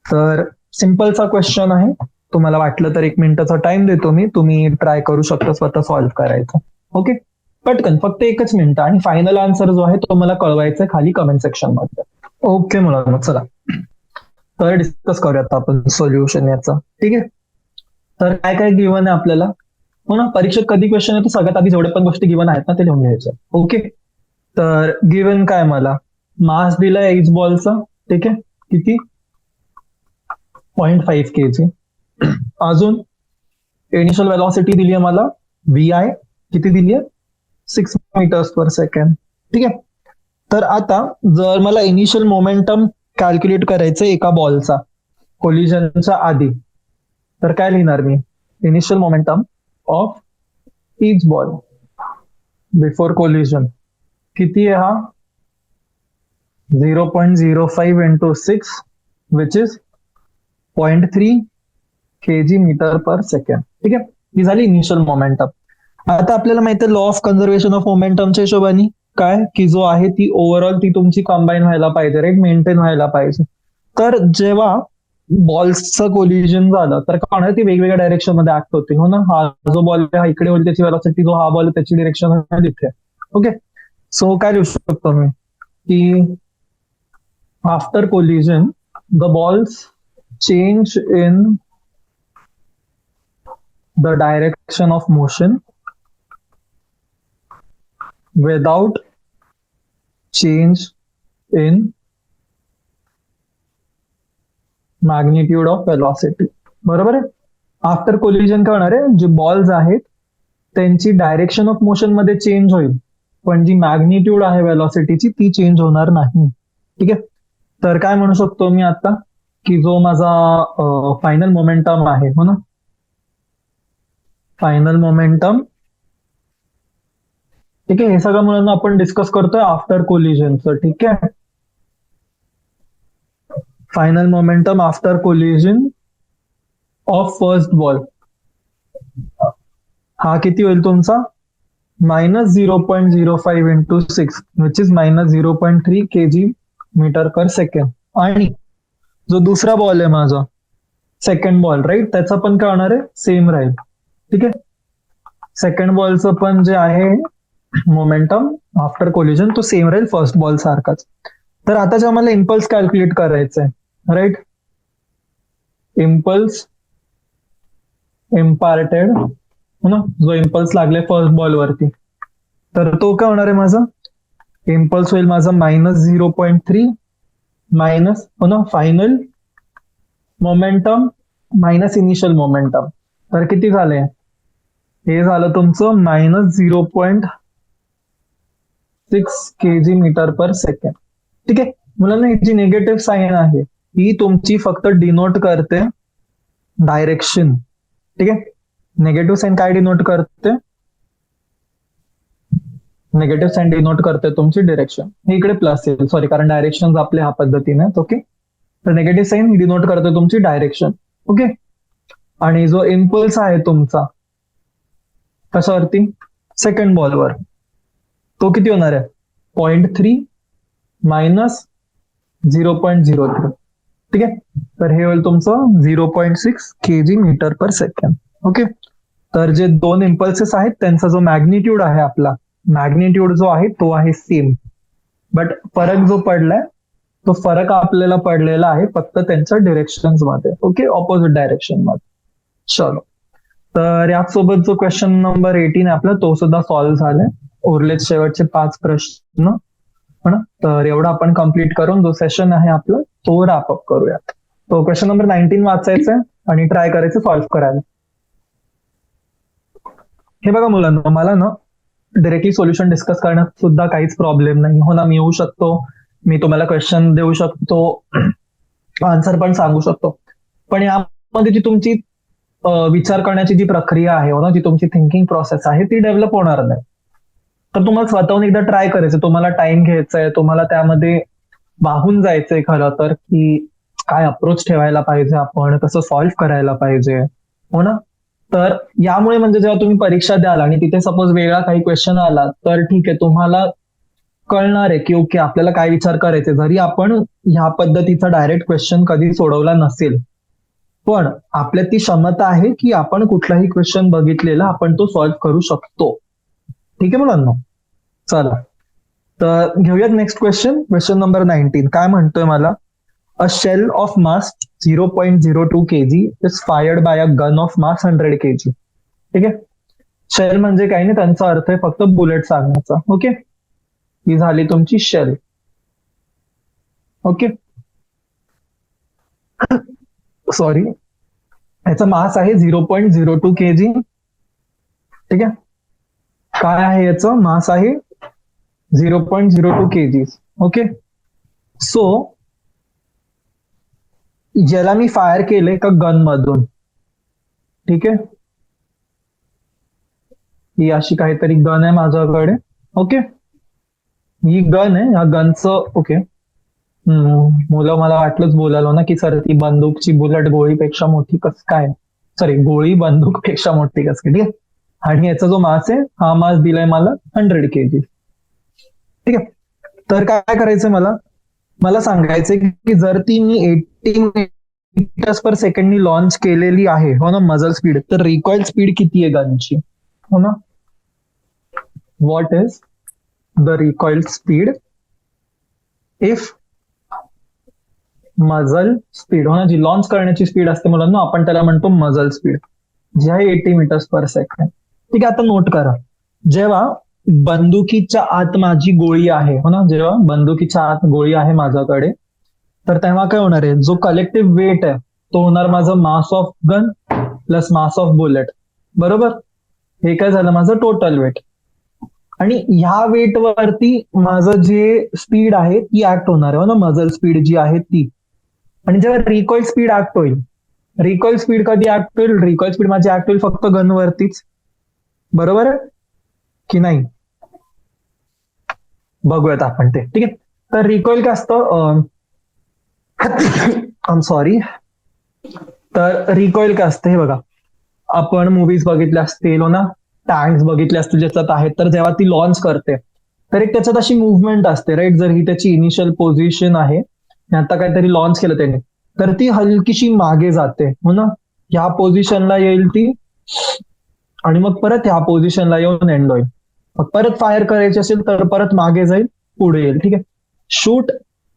तर सिम्पलचा क्वेश्चन आहे, तुम्हाला वाटलं तर 1 मिनिटाचा टाइम देतो मी, तुम्ही ट्राय करू शकता स्वतः सॉल्व्ह करायचं. ओके, पटकन फक्त 1 मिनिट, आणि फायनल आन्सर जो आहे तो मला कळवायचा खाली कमेंट सेक्शन मध्ये. ओके मुलांना, चला तर डिस्कस करूयात आपण सोल्युशन याचं. ठीक आहे, तर काय काय गिवन आहे आपल्याला, हो ना, परीक्षेत कधी क्वेश्चन येतो सगळ्यात आधी जेवढे पण गोष्टी गिवन आहेत ना ते लिहून घ्यायचं. ओके, तर गिवन काय, मला मास दिलाय एच बॉलचा, ठीक आहे, किती 0.5 kg. अजून इनिशियल वेलॉसिटी दिली आहे मला VI, किती दिली आहे 6 मीटर्स पर सेकंड. ठीक आहे, तर आता जर मला इनिशियल मोमेंटम कॅल्क्युलेट करायचं एका बॉलचा कोलिजनच्या आधी, तर काय लिहिणार मी, initial momentum of each ball before collision किती आहे, हा 0.05 into 6 which is 0.3 kg metre per second. ठीक आहे, ही झाली इनिशियल मोमेंटम. आता आपल्याला माहिती आहे लॉ ऑफ कन्झर्वेशन ऑफ मोमेंटमच्या हिशोबाने काय, की जो आहे ती ओव्हरऑल ती तुमची कंबाईन व्हायला पाहिजे, राईट, मेंटेन व्हायला पाहिजे. तर जेव्हा बॉल्सचं कोलिजन झालं तर काय होणार, ती वेगवेगळ्या डायरेक्शन मध्ये ऍक्ट होते, हो ना. हा जो बॉल हा इकडे होईल त्याची वेलॉसिटी, जो हा बॉल त्याची डिरेक्शन आहे तिथे. ओके, सो काय लिहू शकतो मी की after collision the balls change in the direction of motion without change in magnitude of velocity. बरोबर आहे. आफ्टर कोलिजन काय होणार आहे, जे बॉल्स आहेत त्यांची डायरेक्शन ऑफ मोशन मध्ये चेंज होईल, पण जी मॅग्निट्यूड आहे वेलॉसिटीची ती चेंज होणार नाही. ठीक आहे. तर काय म्हणू शकतो मी आता, की जो माझा फायनल मोमेंटम आहे, हो ना, फायनल मोमेंटम, ठीक आहे, हे सगळं मुलांना आपण डिस्कस करतोय आफ्टर कोलिजनचं. ठीक आहे. Final momentum after collision of first ball हा किती होईल तुमचा, -0.05 into 6 which is -0.3 kg metre per second. आणि जो दुसरा बॉल आहे माझा, सेकंड बॉल, राईट, त्याचा पण काय होणार आहे, सेम राहील. ठीक आहे. सेकंड बॉलचं पण जे आहे मोमेंटम आफ्टर कोलिजन तो सेम राहील फर्स्ट बॉल सारखाच. तर आता जे आम्हाला इम्पल्स कॅल्क्युलेट करायचं आहे, राईट, इम्पल्स इम्पार्टेड, हो ना, जो इम्पल्स लागले फर्स्ट बॉल वरती, तर तो काय होणार आहे माझा, इम्पल्स होईल माझा -0.3 मायनस, हो ना, final momentum minus initial momentum. तर किती झाले, हे झालं तुमचं -0.6 kg मीटर पर सेकंड. ठीक आहे. मुलांना ही जी निगेटिव्ह साईन आहे ही तुमची फक्त डिनोट करते डायरेक्शन. ठीक आहे. निगेटिव्ह साईन काय डिनोट करते, निगेटिव्ह साईन डिनोट करते तुमची डिरेक्शन. हे इकडे प्लस येईल, सॉरी, कारण डायरेक्शन आपले ह्या पद्धतीने. ओके. तर निगेटिव्ह साईन डिनोट करते तुमची डायरेक्शन. ओके. आणि जो इम्पल्स आहे तुमचा कशावरती, सेकंड बॉलवर, तो किती होणार आहे, 0.3 मायनस 0.03. ठीक आहे. तर हे होईल तुमचं 0.6 kg metre per second. Okay. तर जे दोन इम्पल्सेस आहेत त्यांचा जो मॅग्निट्यूड आहे, आपला मॅग्निट्यूड जो आहे तो आहे सेम, बट फरक जो पडलाय तो फरक आपल्याला पडलेला आहे फक्त त्यांच्या डिरेक्शन मध्ये. ओके. ऑपोजिट डायरेक्शन मध्ये. चलो, तर याचसोबत जो क्वेश्चन नंबर 18 आहे आपला तो सुद्धा सॉल्व्ह झालाय. उरलेत शेवटचे 5 प्रश्न, हो ना. तर एवढा आपण कम्प्लीट करून जो सेशन आहे आपला तो रॅपअप करूयात. तो क्वेश्चन नंबर 19 वाचायचा आहे आणि ट्राय करायचं सॉल्व्ह करायला. हे बघा मुलांना, मला ना डायरेक्टली सोल्युशन डिस्कस करण्यात सुद्धा काहीच प्रॉब्लेम नाही, हो ना. मी येऊ शकतो, मी तुम्हाला क्वेश्चन देऊ शकतो, आन्सर पण सांगू शकतो, पण यामध्ये जी तुमची विचार करण्याची जी प्रक्रिया आहे, हो ना, जी तुमची थिंकिंग प्रोसेस आहे ती डेव्हलप होणार नाही. तर तुम्हाला स्वतःहून एकदा ट्राय करायचं, तुम्हाला टाइम घ्यायचा आहे, तुम्हाला त्यामध्ये वाहून जायचंय खरं तर, की काय अप्रोच ठेवायला पाहिजे, आपण कसं सॉल्व्ह करायला पाहिजे, हो ना. तर यामुळे म्हणजे जेव्हा तुम्ही परीक्षा द्याल आणि तिथे सपोज वेगळा काही क्वेश्चन आला तर ठीक आहे, तुम्हाला कळणार आहे की ओके आपल्याला काय विचार करायचे, जरी आपण ह्या पद्धतीचा डायरेक्ट क्वेश्चन कधी सोडवला नसेल, पण आपल्यात ती क्षमता आहे की आपण कुठलाही क्वेश्चन बघितलेला आपण तो सॉल्व्ह करू शकतो. ठीक आहे मुलांना. चला, तर घेऊयात नेक्स्ट क्वेश्चन. क्वेश्चन नंबर 19 काय म्हणतोय मला, a shell of mass 0.02 kg is fired by a gun of mass 100 kg. ठीक आहे. शेल म्हणजे काही नाही, त्यांचा अर्थ आहे फक्त बुलेट सांगण्याचा. ओके. ही झाली तुमची शेल. ओके. सॉरी, याचा मास आहे 0.02 kg. ठीक आहे. काय आहे याचं मास आहे 0.02 kg. ओके. सो ज्याला मी फायर केले का गन मधून, ठीक आहे, ही अशी काहीतरी गन आहे माझ्याकडे. ओके. ही गन आहे, ह्या गनचं, ओके, मुलं मला वाटलंच बोलालो ना की सर ती बंदूकची बुलेट गोळीपेक्षा मोठी कस काय, सॉरी गोळी बंदूकपेक्षा मोठी कस काय. ठीक आहे. आणि याचा जो मास आहे हा मास दिलाय मला 100 kg. ठीक आहे. तर काय करायचंय मला, मला सांगायचंय की जर ती मी 80 मीटर्स पर सेकंडनी लॉन्च केलेली आहे, हो ना, मजल स्पीड, तर रिकॉइल स्पीड किती आहे गनची, हो ना. What is the recoil speed if मजल स्पीड, हो ना, जी लॉन्च करण्याची स्पीड असते मुलांना आपण त्याला म्हणतो मजल स्पीड, जी आहे 80 मीटर्स पर सेकंड. ठीक आहे. आता नोट करा, जेव्हा बंदुकीच्या आत माझी गोळी आहे, हो ना, जेव्हा बंदुकीच्या आत गोळी आहे माझ्याकडे, तर तेव्हा काय होणार आहे, जो कलेक्टिव्ह वेट आहे तो होणार माझा mass of gun. Plus mass of bullet, बरोबर. हे काय झालं माझं टोटल वेट. आणि ह्या वेट वरती माझं जे स्पीड आहे ती ऍक्ट होणार आहे ना, मजल स्पीड जी आहे ती. आणि जेव्हा रिकॉईल स्पीड ऍक्ट होईल, रिकॉईल स्पीड कधी ऍक्ट होईल, रिकॉईल स्पीड माझी ऍक्ट होईल फक्त गन वरतीच, बरोबर आहे की नाही. बघूयात आपण ते, ठीक आहे. तर रिकॉईल काय असतं, आय एम सॉरी. तर रिकॉईल काय असतं हे बघा, आपण मूवीज बघितल्या असतील हो ना, टँक्स बघितले असतील ज्याच्यात आहेत, तर जेव्हा ती लॉन्च करते तर एक त्याच्यात अशी मुवमेंट असते राईट. जर ही त्याची इनिशियल पोझिशन आहे, आता काहीतरी लॉन्च केलं त्याने, तर ती हलकीशी मागे जाते हो ना, ह्या पोझिशनला येईल ती, आणि मग परत ह्या पोझिशनला येऊन एंड होईल. मग परत फायर करायची असेल तर परत मागे जाईल, पुढे येईल, ठीक आहे. शूट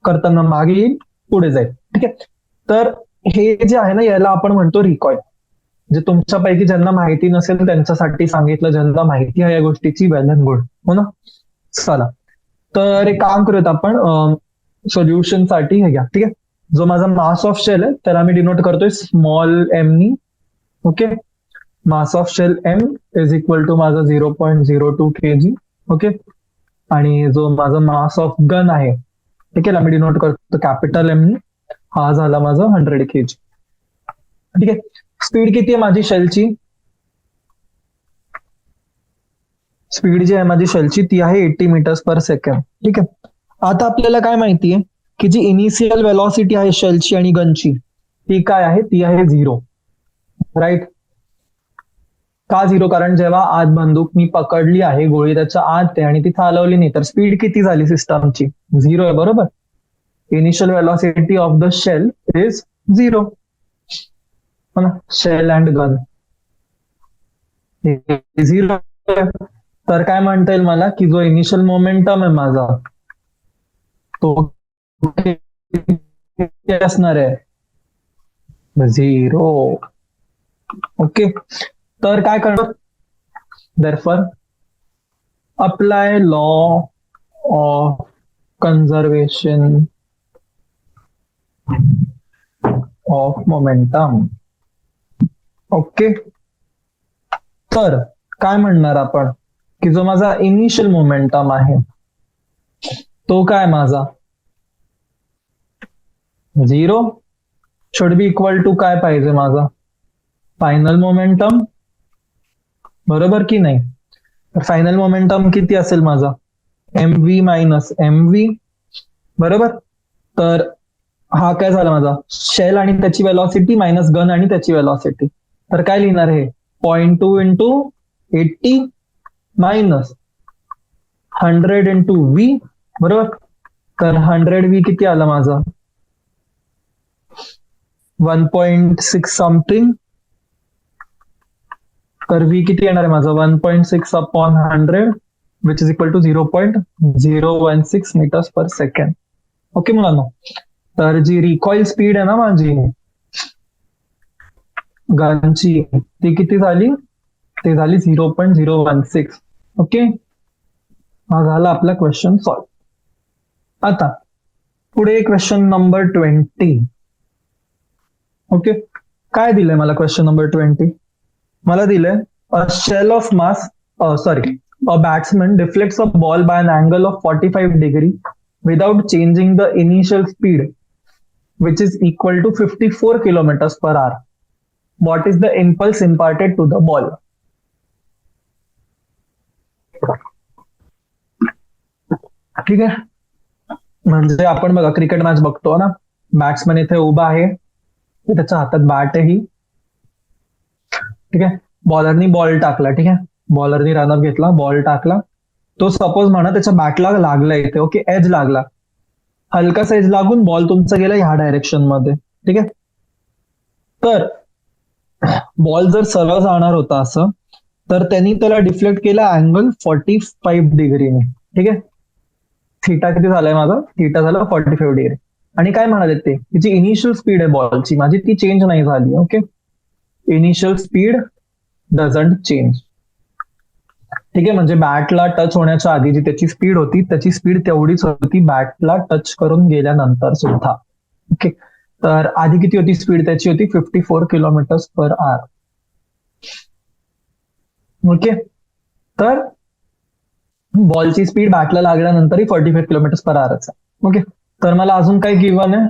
करताना मागे येईल, पुढे जाईल, ठीक आहे. तर हे जे आहे ना, याला आपण म्हणतो रिकॉईल. जे तुमच्यापैकी ज्यांना माहिती नसेल त्यांच्यासाठी सांगितलं, ज्यांना माहिती आहे या गोष्टीची वेल अँड गुड, हो ना. चला, तर एक काम करूयात आपण, सोल्युशन साठी हे घ्या, ठीक आहे. जो माझा मास ऑफ शेल आहे त्याला मी डिनोट करतोय स्मॉल एम नी, okay. Mass of shell M is equal to माझा 0.02 kg, ओके. आणि जो माझा मास ऑफ गन आहे, ठीक आहे, मी डिनोट करतो कॅपिटल एम नी, हा झाला माझा 100 kg, ठीक आहे. स्पीड किती आहे माझी शेलची, स्पीड जी आहे माझी शेलची ती आहे 80 मीटर्स पर सेकंड, ठीक आहे. आता आपल्याला काय माहितीये की जी इनिशियल वेलॉसिटी आहे शेलची आणि गनची ती काय आहे, ती आहे 0, राईट. का 0? कारण जेव्हा आत बंदूक मी पकडली आहे, गोळी त्याच्या आत आहे आणि ती चालवली नाही, तर स्पीड किती झाली सिस्टमची, 0 आहे, बरोबर. Initial velocity of the shell is 0, हो ना, शेल अँड गन 0. तर काय म्हणता येईल मला की जो इनिशियल मोमेंटम आहे माझा तो किती असणार आहे, 0, ओके. तर काय करणार, therefore apply law of conservation of momentum, okay. तर काय म्हणणार आपण की जो माझा इनिशियल मोमेंटम आहे तो काय माझा 0 शुड बी इक्वल टू काय पाहिजे माझा फायनल मोमेंटम, बरोबर की नाही. तर फायनल मोमेंटम किती असेल माझा M V minus M V, बरोबर. तर हा काय झाला माझा शेल आणि त्याची वेलॉसिटी मायनस गन आणि त्याची वेलॉसिटी. तर काय लिहिणार आहे 0.2 इंटू 80 मायनस 100 इंटू व्ही, बरोबर. तर 100 व्ही किती आला माझा 1.6 समथिंग, तर व्ही किती येणार आहे माझा 1.6 upon 100 which is equal to 0.016 meters per second, okay मुलांना. तर जी रिकॉईल स्पीड आहे ना माझी गनची ती किती झाली, ते झाली 0.016, ओके. हा झाला आपला क्वेश्चन सॉल्व. आता पुढे क्वेश्चन नंबर 20, ओके. काय दिलंय मला क्वेश्चन नंबर 20, मला दिलंय a shell of mass, sorry, a batsman deflects a ball by an angle of 45 degree without changing the initial speed which is equal to 54 kilometers per hour. What is the impulse imparted to the ball? ठीक आहे. म्हणजे आपण बघा क्रिकेट मॅच बघतो ना, बॅट्समॅन इथे उभा आहे, त्याच्या हातात बॅट आहे ही, ठीक आहे. बॉलरनी बॉल टाकला, ठीक आहे, बॉलरनी रनअप घेतला, बॉल टाकला, तो सपोज म्हणा त्याच्या बॅटला लागला इथे, ओके, एज लागला, हलकासा एज लागून बॉल तुमचा गेला ह्या डायरेक्शन मध्ये, ठीक आहे. तर बॉल जर सरळ जाणार होता असं, तर त्यांनी त्याला डिफ्लेक्ट केला अँगल 45 डिग्रीने, ठीक आहे. थिटा किती झालाय माझा, थिटा झाला 45 डिग्री. आणि काय म्हणाले ते, जी इनिशियल स्पीड आहे बॉलची माझी ती चेंज नाही झाली, okay. Initial speed doesn't change, ठीक आहे. म्हणजे बॅटला टच होण्याच्या आधी जी त्याची स्पीड होती त्याची स्पीड तेवढीच होती बॅटला टच करून गेल्यानंतर सुद्धा, ओके. तर आधी किती होती स्पीड त्याची, होती 54 किलोमीटर पर आवर, ओके, तर बॉलची स्पीड बॅटला लागल्यानंतरही 45 किलोमीटर पर आवरच आहे. ओके, तर मला अजून काय गिव्हन आहे?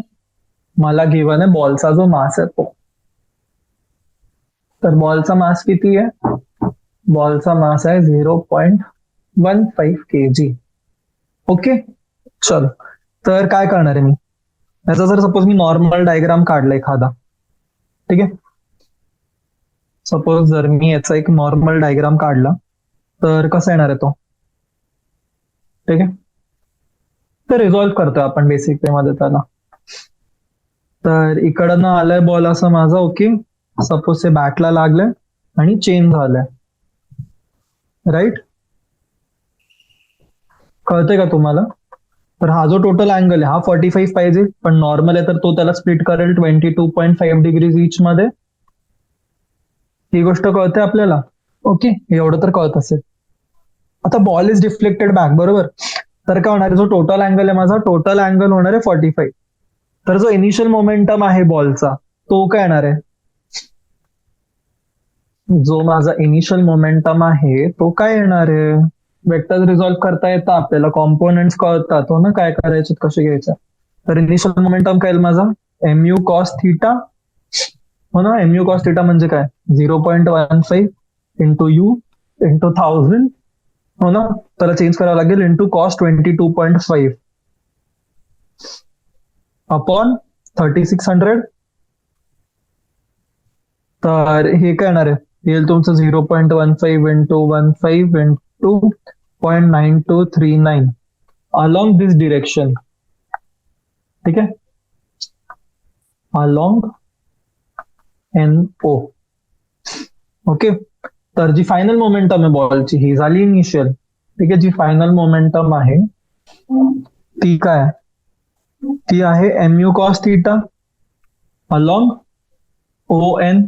मला गिव्हन आहे बॉलचा जो मास आहे तो. तर बॉलचा मास किती आहे? बॉलचा मास आहे 0.15 kg. ओके, चलो. तर काय करणार आहे मी? याचा जर सपोज मी नॉर्मल डायग्राम काढला एखादा, ठीक आहे, सपोज जर मी याचा एक नॉर्मल डायग्राम काढला तर कसा येणार आहे तो? ठीक आहे, तर रिझॉल्व्ह करतोय आपण बेसिक वे मध्ये त्याला. तर इकडनं आलाय बॉल असं माझा. ओके, सपोज ते बॅटला लागलंय आणि चेंज झालंय, राईट? कळतंय का तुम्हाला? तर हा जो टोटल अँगल आहे हा 45 पाहिजे, पण नॉर्मल आहे तर तो त्याला स्प्लिट करेल 22.5 डिग्रीज ईच मध्ये. ही गोष्ट कळते आपल्याला? ओके, एवढं तर कळत असेल. आता बॉल इज डिफ्लेक्टेड बॅक, बरोबर? तर काय होणार आहे? जो टोटल अँगल आहे माझा, टोटल अँगल होणार आहे 45. तर जो इनिशियल मोमेंटम आहे बॉलचा तो काय येणार आहे? जो माझा इनिशियल मोमेंटम आहे तो काय येणार आहे? वेक्टर रिझॉल्व्ह करता येतं आपल्याला, कॉम्पोनंट्स कळतात हो ना, काय करायचे कसे घ्यायचं. तर इनिशियल मोमेंटम काय येईल माझा? एम यू कॉस थिटा, हो ना. एम यू कॉस थिटा म्हणजे काय? 0.15 इंटू यू इंटू 1000, हो ना. त्याला चेंज करावं लागेल इंटू कॉस 22.5 अपॉन 3600. तर हे काय येणार आहे? येईल तुमचं 0.15 इंटू 15 इंटू 0.9239 अलॉंग दिस डिरेक्शन. ठीक आहे, अलॉंग एन ओ. ओके, तर जी फायनल मोमेंटम आहे बॉलची ही झाली इनिशियल. ठीक आहे, जी फायनल मोमेंटम आहे ती काय आहे? ती आहे M U cos theta along O N.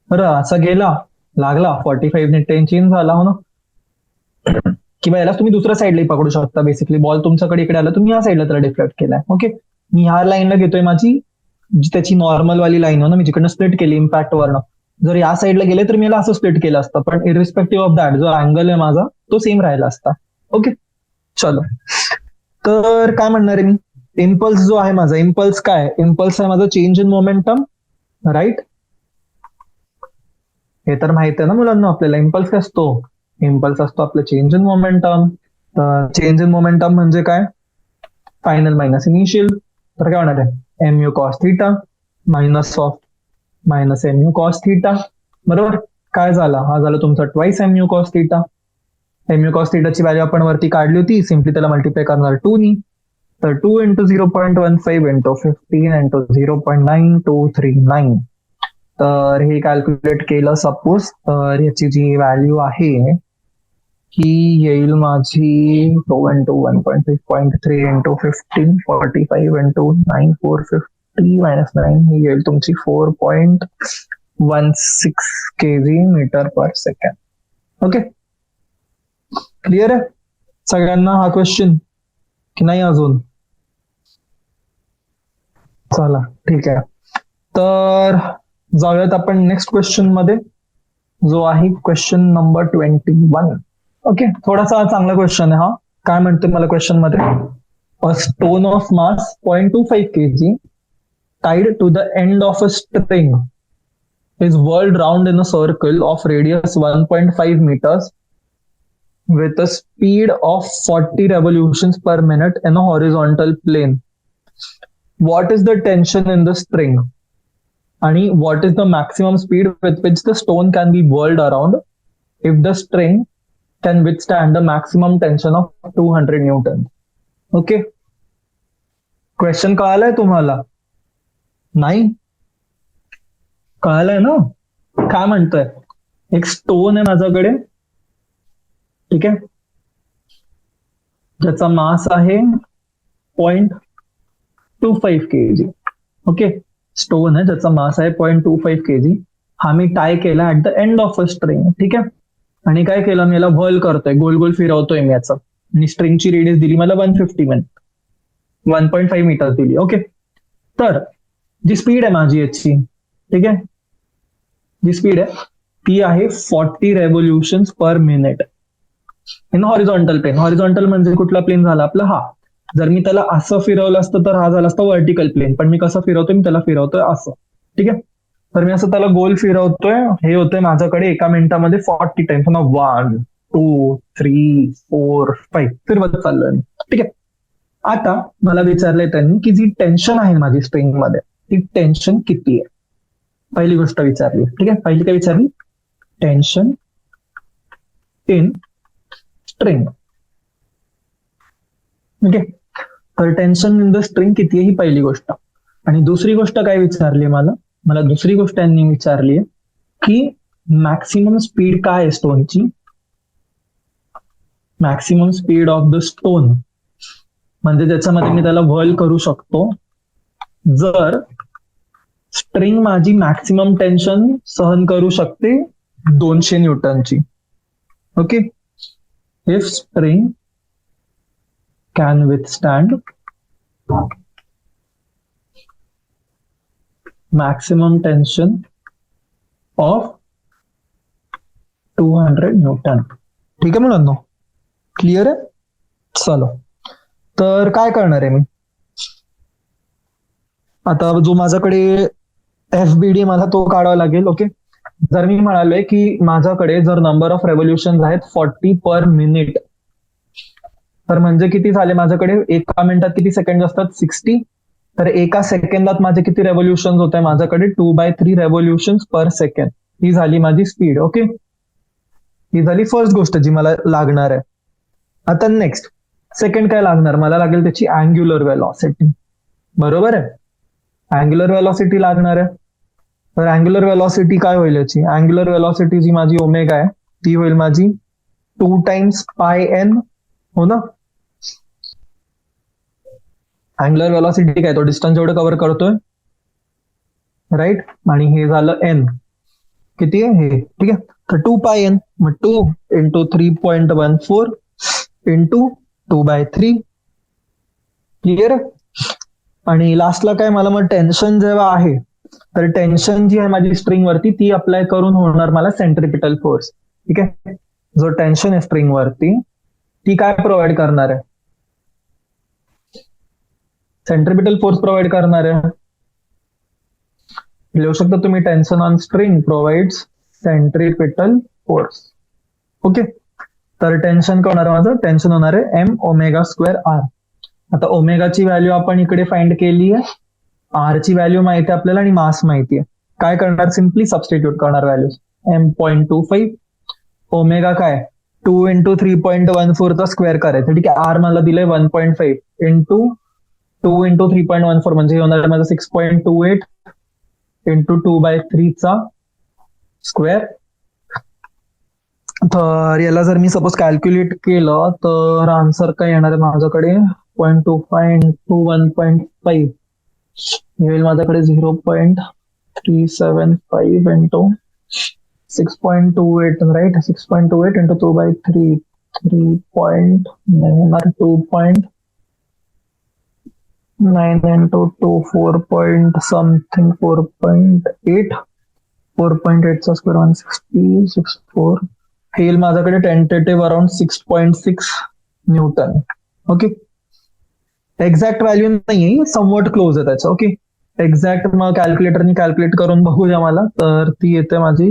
बरं, असा गेला, लागला 45 ने 10 चेंज झाला, हो ना. किंवा याला तुम्ही दुसऱ्या साईडलाही पकडू शकता. बेसिकली बॉल तुमच्याकडे इकडे आला, तुम्ही ह्या साईडला त्याला डिफ्लेक्ट केलाय. ओके, मी ह्या लाईनला घेतोय माझी जी त्याची नॉर्मल वाली लाईन, हो ना, मी जिकडनं स्प्लिट केली इम्पॅक्ट वरनं. जर या साईडला गेले तर मी याला असं स्प्लिट केलं असतं, पण इरिस्पेक्टिव्ह ऑफ दॅट जो अँगल आहे माझा तो सेम राहिला असता. ओके, चलो. तर काय म्हणणार आहे मी? इम्पल्स जो आहे माझा, इम्पल्स काय? इम्पल्स आहे माझा चेंज इन मोमेंटम, राईट? हे तर माहित आहे ना मुलांना आपल्याला. इम्पल्स काय असतो? इम्पल्स असतो आपलं चेंज इन मोमेंटम. तर चेंज इन मोमेंटम म्हणजे काय? Final minus initial. तर काय होणार आहे? M U cos theta minus of minus M U cos theta, बरोबर? काय झाला? हा झाला तुमचा twice M U cos theta. M U cos थिटाची व्हॅल्यू आपण वरती काढली होती, सिम्पली त्याला मल्टिप्लाय करणार 2 नी. तर 2 इंटू 0.15 इंटू 15 इंटू 0.9239. तर हे कॅल्क्युलेट केलं सपोज, तर याची जी व्हॅल्यू आहे ही येईल माझी 2 इंटू 1.6.3 इंटू 15 45 इंटू 9450 मायनस 9, ही येईल तुमची 4.16 kg metre per second. Okay, clear आहे सगळ्यांना हा क्वेश्चन की नाही अजून? चला, ठीक आहे. तर जाऊयात आपण नेक्स्ट क्वेश्चन मध्ये, जो आहे क्वेश्चन नंबर 21. ओके, थोडासा चांगला क्वेश्चन आहे हा. काय म्हणते मला क्वेश्चन मध्ये? A stone of mass 0.25 kg tied to the end of a string is whirled round in a circle of radius 1.5 meters with a speed of 40 revolutions per minute in a horizontal plane. What is the tension in the string? And what is the maximum speed with which the stone can be whirled around if the string can withstand the maximum tension of 200 Newton? ओके, क्वेश्चन कळालाय तुम्हाला? नाही कळालंय ना? काय म्हणतोय? एक स्टोन आहे माझ्याकडे, ठीक आहे, ज्याचा मास आहे 0.25 kg. ओके, स्टोन आहे ज्याचा मास आहे 0.25 kg. हा मी टाय केला at the end of a string, ठीक आहे. आणि काय केलं, मी याला व्हर्ल करतोय, गोल गोल फिरवतोय मी याचं. आणि स्ट्रिंगची रेडियस दिली मला 1.5 मीटर दिली. ओके, तर जी स्पीड आहे माझी याची, ठीक आहे, जी स्पीड आहे ती आहे 40 revolution per minute in horizontal plane. Horizontal म्हणजे कुठला प्लेन झाला आपला हा. जर मी त्याला असं फिरवलं असतं तर हा झाला असता व्हर्टिकल प्लेन, पण मी कसं फिरवतोय, मी त्याला फिरवतोय असं. ठीक आहे. तर मी असं त्याला गोल फिरवतोय, हे होतंय माझ्याकडे एका मिनिटामध्ये 40 टाइम्स. 1 2 3 4 5 फिरवत चाललोय मी. ठीक आहे. आता मला विचारलंय त्यांनी की जी टेन्शन आहे माझी स्ट्रिंग मध्ये, ती टेन्शन किती आहे. पहिली गोष्ट विचारली. ठीक आहे. पहिली काय विचारली, टेन्शन इन स्ट्रिंग. ओके. तर टेन्शन इन द स्ट्रिंग किती आहे ही पहिली गोष्ट. आणि दुसरी गोष्ट काय विचारली मला दुसरी गोष्ट त्यांनी विचारली की मॅक्सिमम स्पीड काय आहे स्टोनची. Maximum speed of the stone म्हणजे त्याच्यामध्ये मी त्याला व्हर्ल करू शकतो जर स्ट्रिंग माझी मॅक्सिमम टेन्शन सहन करू शकते 200 न्यूटनची. ओके. If string can withstand maximum tension of 200 newton. ठीक आहे मुलांनो, क्लिअर आहे. चलो, तर काय करणार आहे मी आता, जो माझ्याकडे FBD मला तो काढावा लागेल. ओके. जर मी म्हणालोय की माझ्याकडे जर नंबर ऑफ रेव्होल्युशन आहेत 40 पर मिनिट, तर म्हणजे किती झाले माझ्याकडे, एका मिनिटात किती सेकंड असतात 60. तर एका सेकंदात माझे किती रेव्होल्युशन होत आहे माझ्याकडे 2/3 रेव्होल्युशन पर सेकंड. ही झाली माझी स्पीड. ओके. ही झाली फर्स्ट गोष्ट जी मला लागणार आहे. आता नेक्स्ट सेकंड काय लागणार, मला लागेल त्याची अँग्युलर वेलॉसिटी. बरोबर आहे. अँग्युलर वेलॉसिटी लागणार आहे. तर अँग्युलर वेलॉसिटी काय होईल याची, अँग्युलर वेलॉसिटी जी माझी ओमेगा आहे ती होईल माझी 2 टाइम्स पाय एन. हो ना. अँग्युलर वेलॉसिटी काय, तो डिस्टन्स जेवढं कव्हर करतोय, राईट. आणि हे झालं एन, किती आहे हे. ठीक आहे. तर 2 पाय एन, मग 2 इंटू 3.14 इंटू 2/3. क्लिअर आहे. आणि लास्टला काय, मला मग टेन्शन जेव्हा आहे, तर टेन्शन जी आहे माझी स्ट्रिंग वरती ती अप्लाय करून होणार मला सेंट्रिपिटल फोर्स. ठीक आहे. जो टेन्शन आहे स्ट्रिंग वरती ती काय प्रोव्हाइड करणार आहे, सेंट्रिपिटल फोर्स प्रोव्हाइड करणार आहे. लिहू शकता तुम्ही, tension on string provides centripetal force. Okay. तर टेन्शन काय होणार आहे माझं, टेन्शन होणार आहे एम ओमेगा स्क्वेअर आर. आता ओमेगाची व्हॅल्यू आपण इकडे फाइंड केली आहे, आर ची व्हॅल्यू माहिती आहे आपल्याला आणि मास माहिती आहे. काय करणार, सिम्पली सबस्टिट्यूट करणार व्हॅल्यूज. M.25 ओमेगा काय 2 इंटू 3.14 चा स्क्वेअर करायचं. ठीक आहे. आर मला दिलंय 1.5 इंटू 2 इंटू 3.14 म्हणजे होणार माझं 6.28 इंटू 2/3 चा स्क्वेअर. तर याला जर मी सपोज कॅल्क्युलेट केलं तर आन्सर काय येणार आहे माझ्याकडे, 0.25 इंटू 1.5 येईल माझ्याकडे 0.375 into 6.28, right. 6.28 into 2/3 2.9 into 2 4 point something 4.8 चा स्क्वेअर 160 64 हे येईल माझ्याकडे tentative around 6.6 newton. Okay. Exact value नाही, समवट क्लोज आहे त्याचं. ओके. एक्झॅक्ट मग कॅल्क्युलेटरनी कॅल्क्युलेट करून बघूया मला, तर ती येते माझी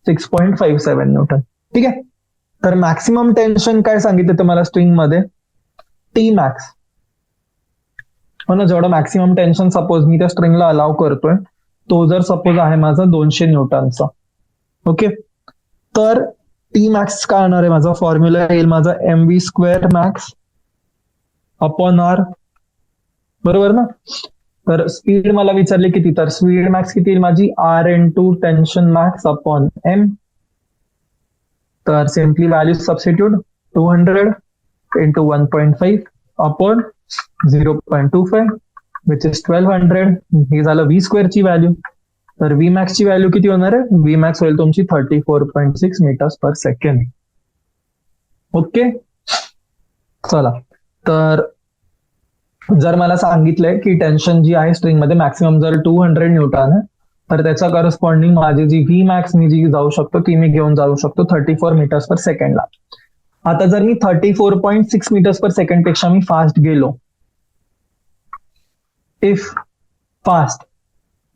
6.57 न्यूटन. ठीक आहे. तर मॅक्सिमम टेन्शन काय सांगितलं तुम्हाला स्ट्रिंग मध्ये, टी मॅक्स. हो ना. जेवढं मॅक्सिमम टेन्शन सपोज मी त्या स्ट्रिंगला अलाव करतोय तो जर सपोज आहे माझा 200 न्यूटनचा. ओके. तर टी मॅक्स काय होणार आहे, माझा फॉर्म्युला येईल माझा MV square max upon R. बरोबर ना. तर स्पीड मला विचारली किती, तर स्पीड मॅक्स किती येईल माझी R into tension max upon M. तर simply value substitute 200 into 1.5 upon 0.25 which is 1200. हे झालं व्ही स्क्वेअरची व्हॅल्यू. तर व्ही मॅक्सची व्हॅल्यू किती होणार आहे, व्ही मॅक्स होईल तुमची 34.6 मीटर्स पर सेकंड. ओके. चला, तर जर मला सांगितलंय की टेन्शन जी आहे स्ट्रिंग मध्ये मॅक्सिमम जर 200 न्यूटन आहे, तर त्याच्या करस्पॉन्डिंग माझी जी व्ही मॅक्स मी जी जाऊ शकतो ती मी घेऊन जाऊ शकतो 34 मीटर्स पर सेकंडला. आता जर मी 34.6 मीटर्स पर सेकंड पेक्षा मी फास्ट गेलो, इफ फास्ट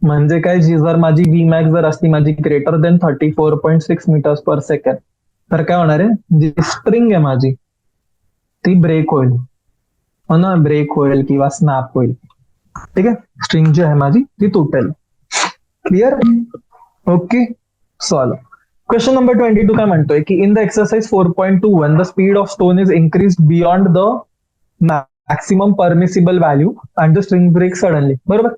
म्हणजे काय, जी जर माझी व्ही मॅक्स जर असली माझी greater than 34.6 metres per second, तर काय होणार आहे, जी स्ट्रिंग आहे माझी ती ब्रेक होईल, हो ना, ब्रेक होईल किंवा स्नॅप होईल. ठीक आहे, स्ट्रिंग जी आहे माझी ती तुटेल. Clear? Okay, solve. Question number 22 काय म्हणतोय की in the exercise 4.21 the speed of stone is increase beyond the maximum permissible value and the string break suddenly. बरोबर,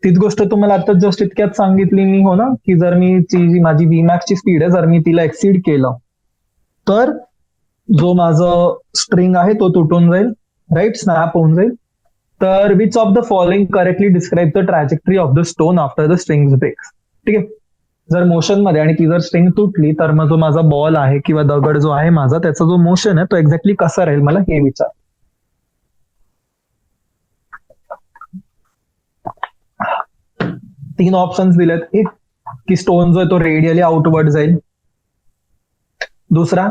तीच गोष्ट तुम्हाला आता जस्ट इतक्यात सांगितली मी, हो ना, की जर मी जी माझी व्हीमॅक्स ची स्पीड आहे जर मी तिला एक्सीड केलं तर जो माझं स्ट्रिंग आहे तो तुटून जाईल, राईट, स्नॅप होऊन जाईल. तर which of the following correctly describe the trajectory of the stone after the string breaks. ठीक आहे, जर मोशन मध्ये आणि ती जर स्ट्रिंग तुटली तर मग जो माझा बॉल आहे किंवा दगड जो आहे माझा त्याचा जो मोशन आहे तो एक्झॅक्टली कसा राहील, मला हे विचार. तीन ऑप्शन्स दिलेत. एक की स्टोन जो आहे तो रेडियली आउटवर्ड जाईल, दुसरा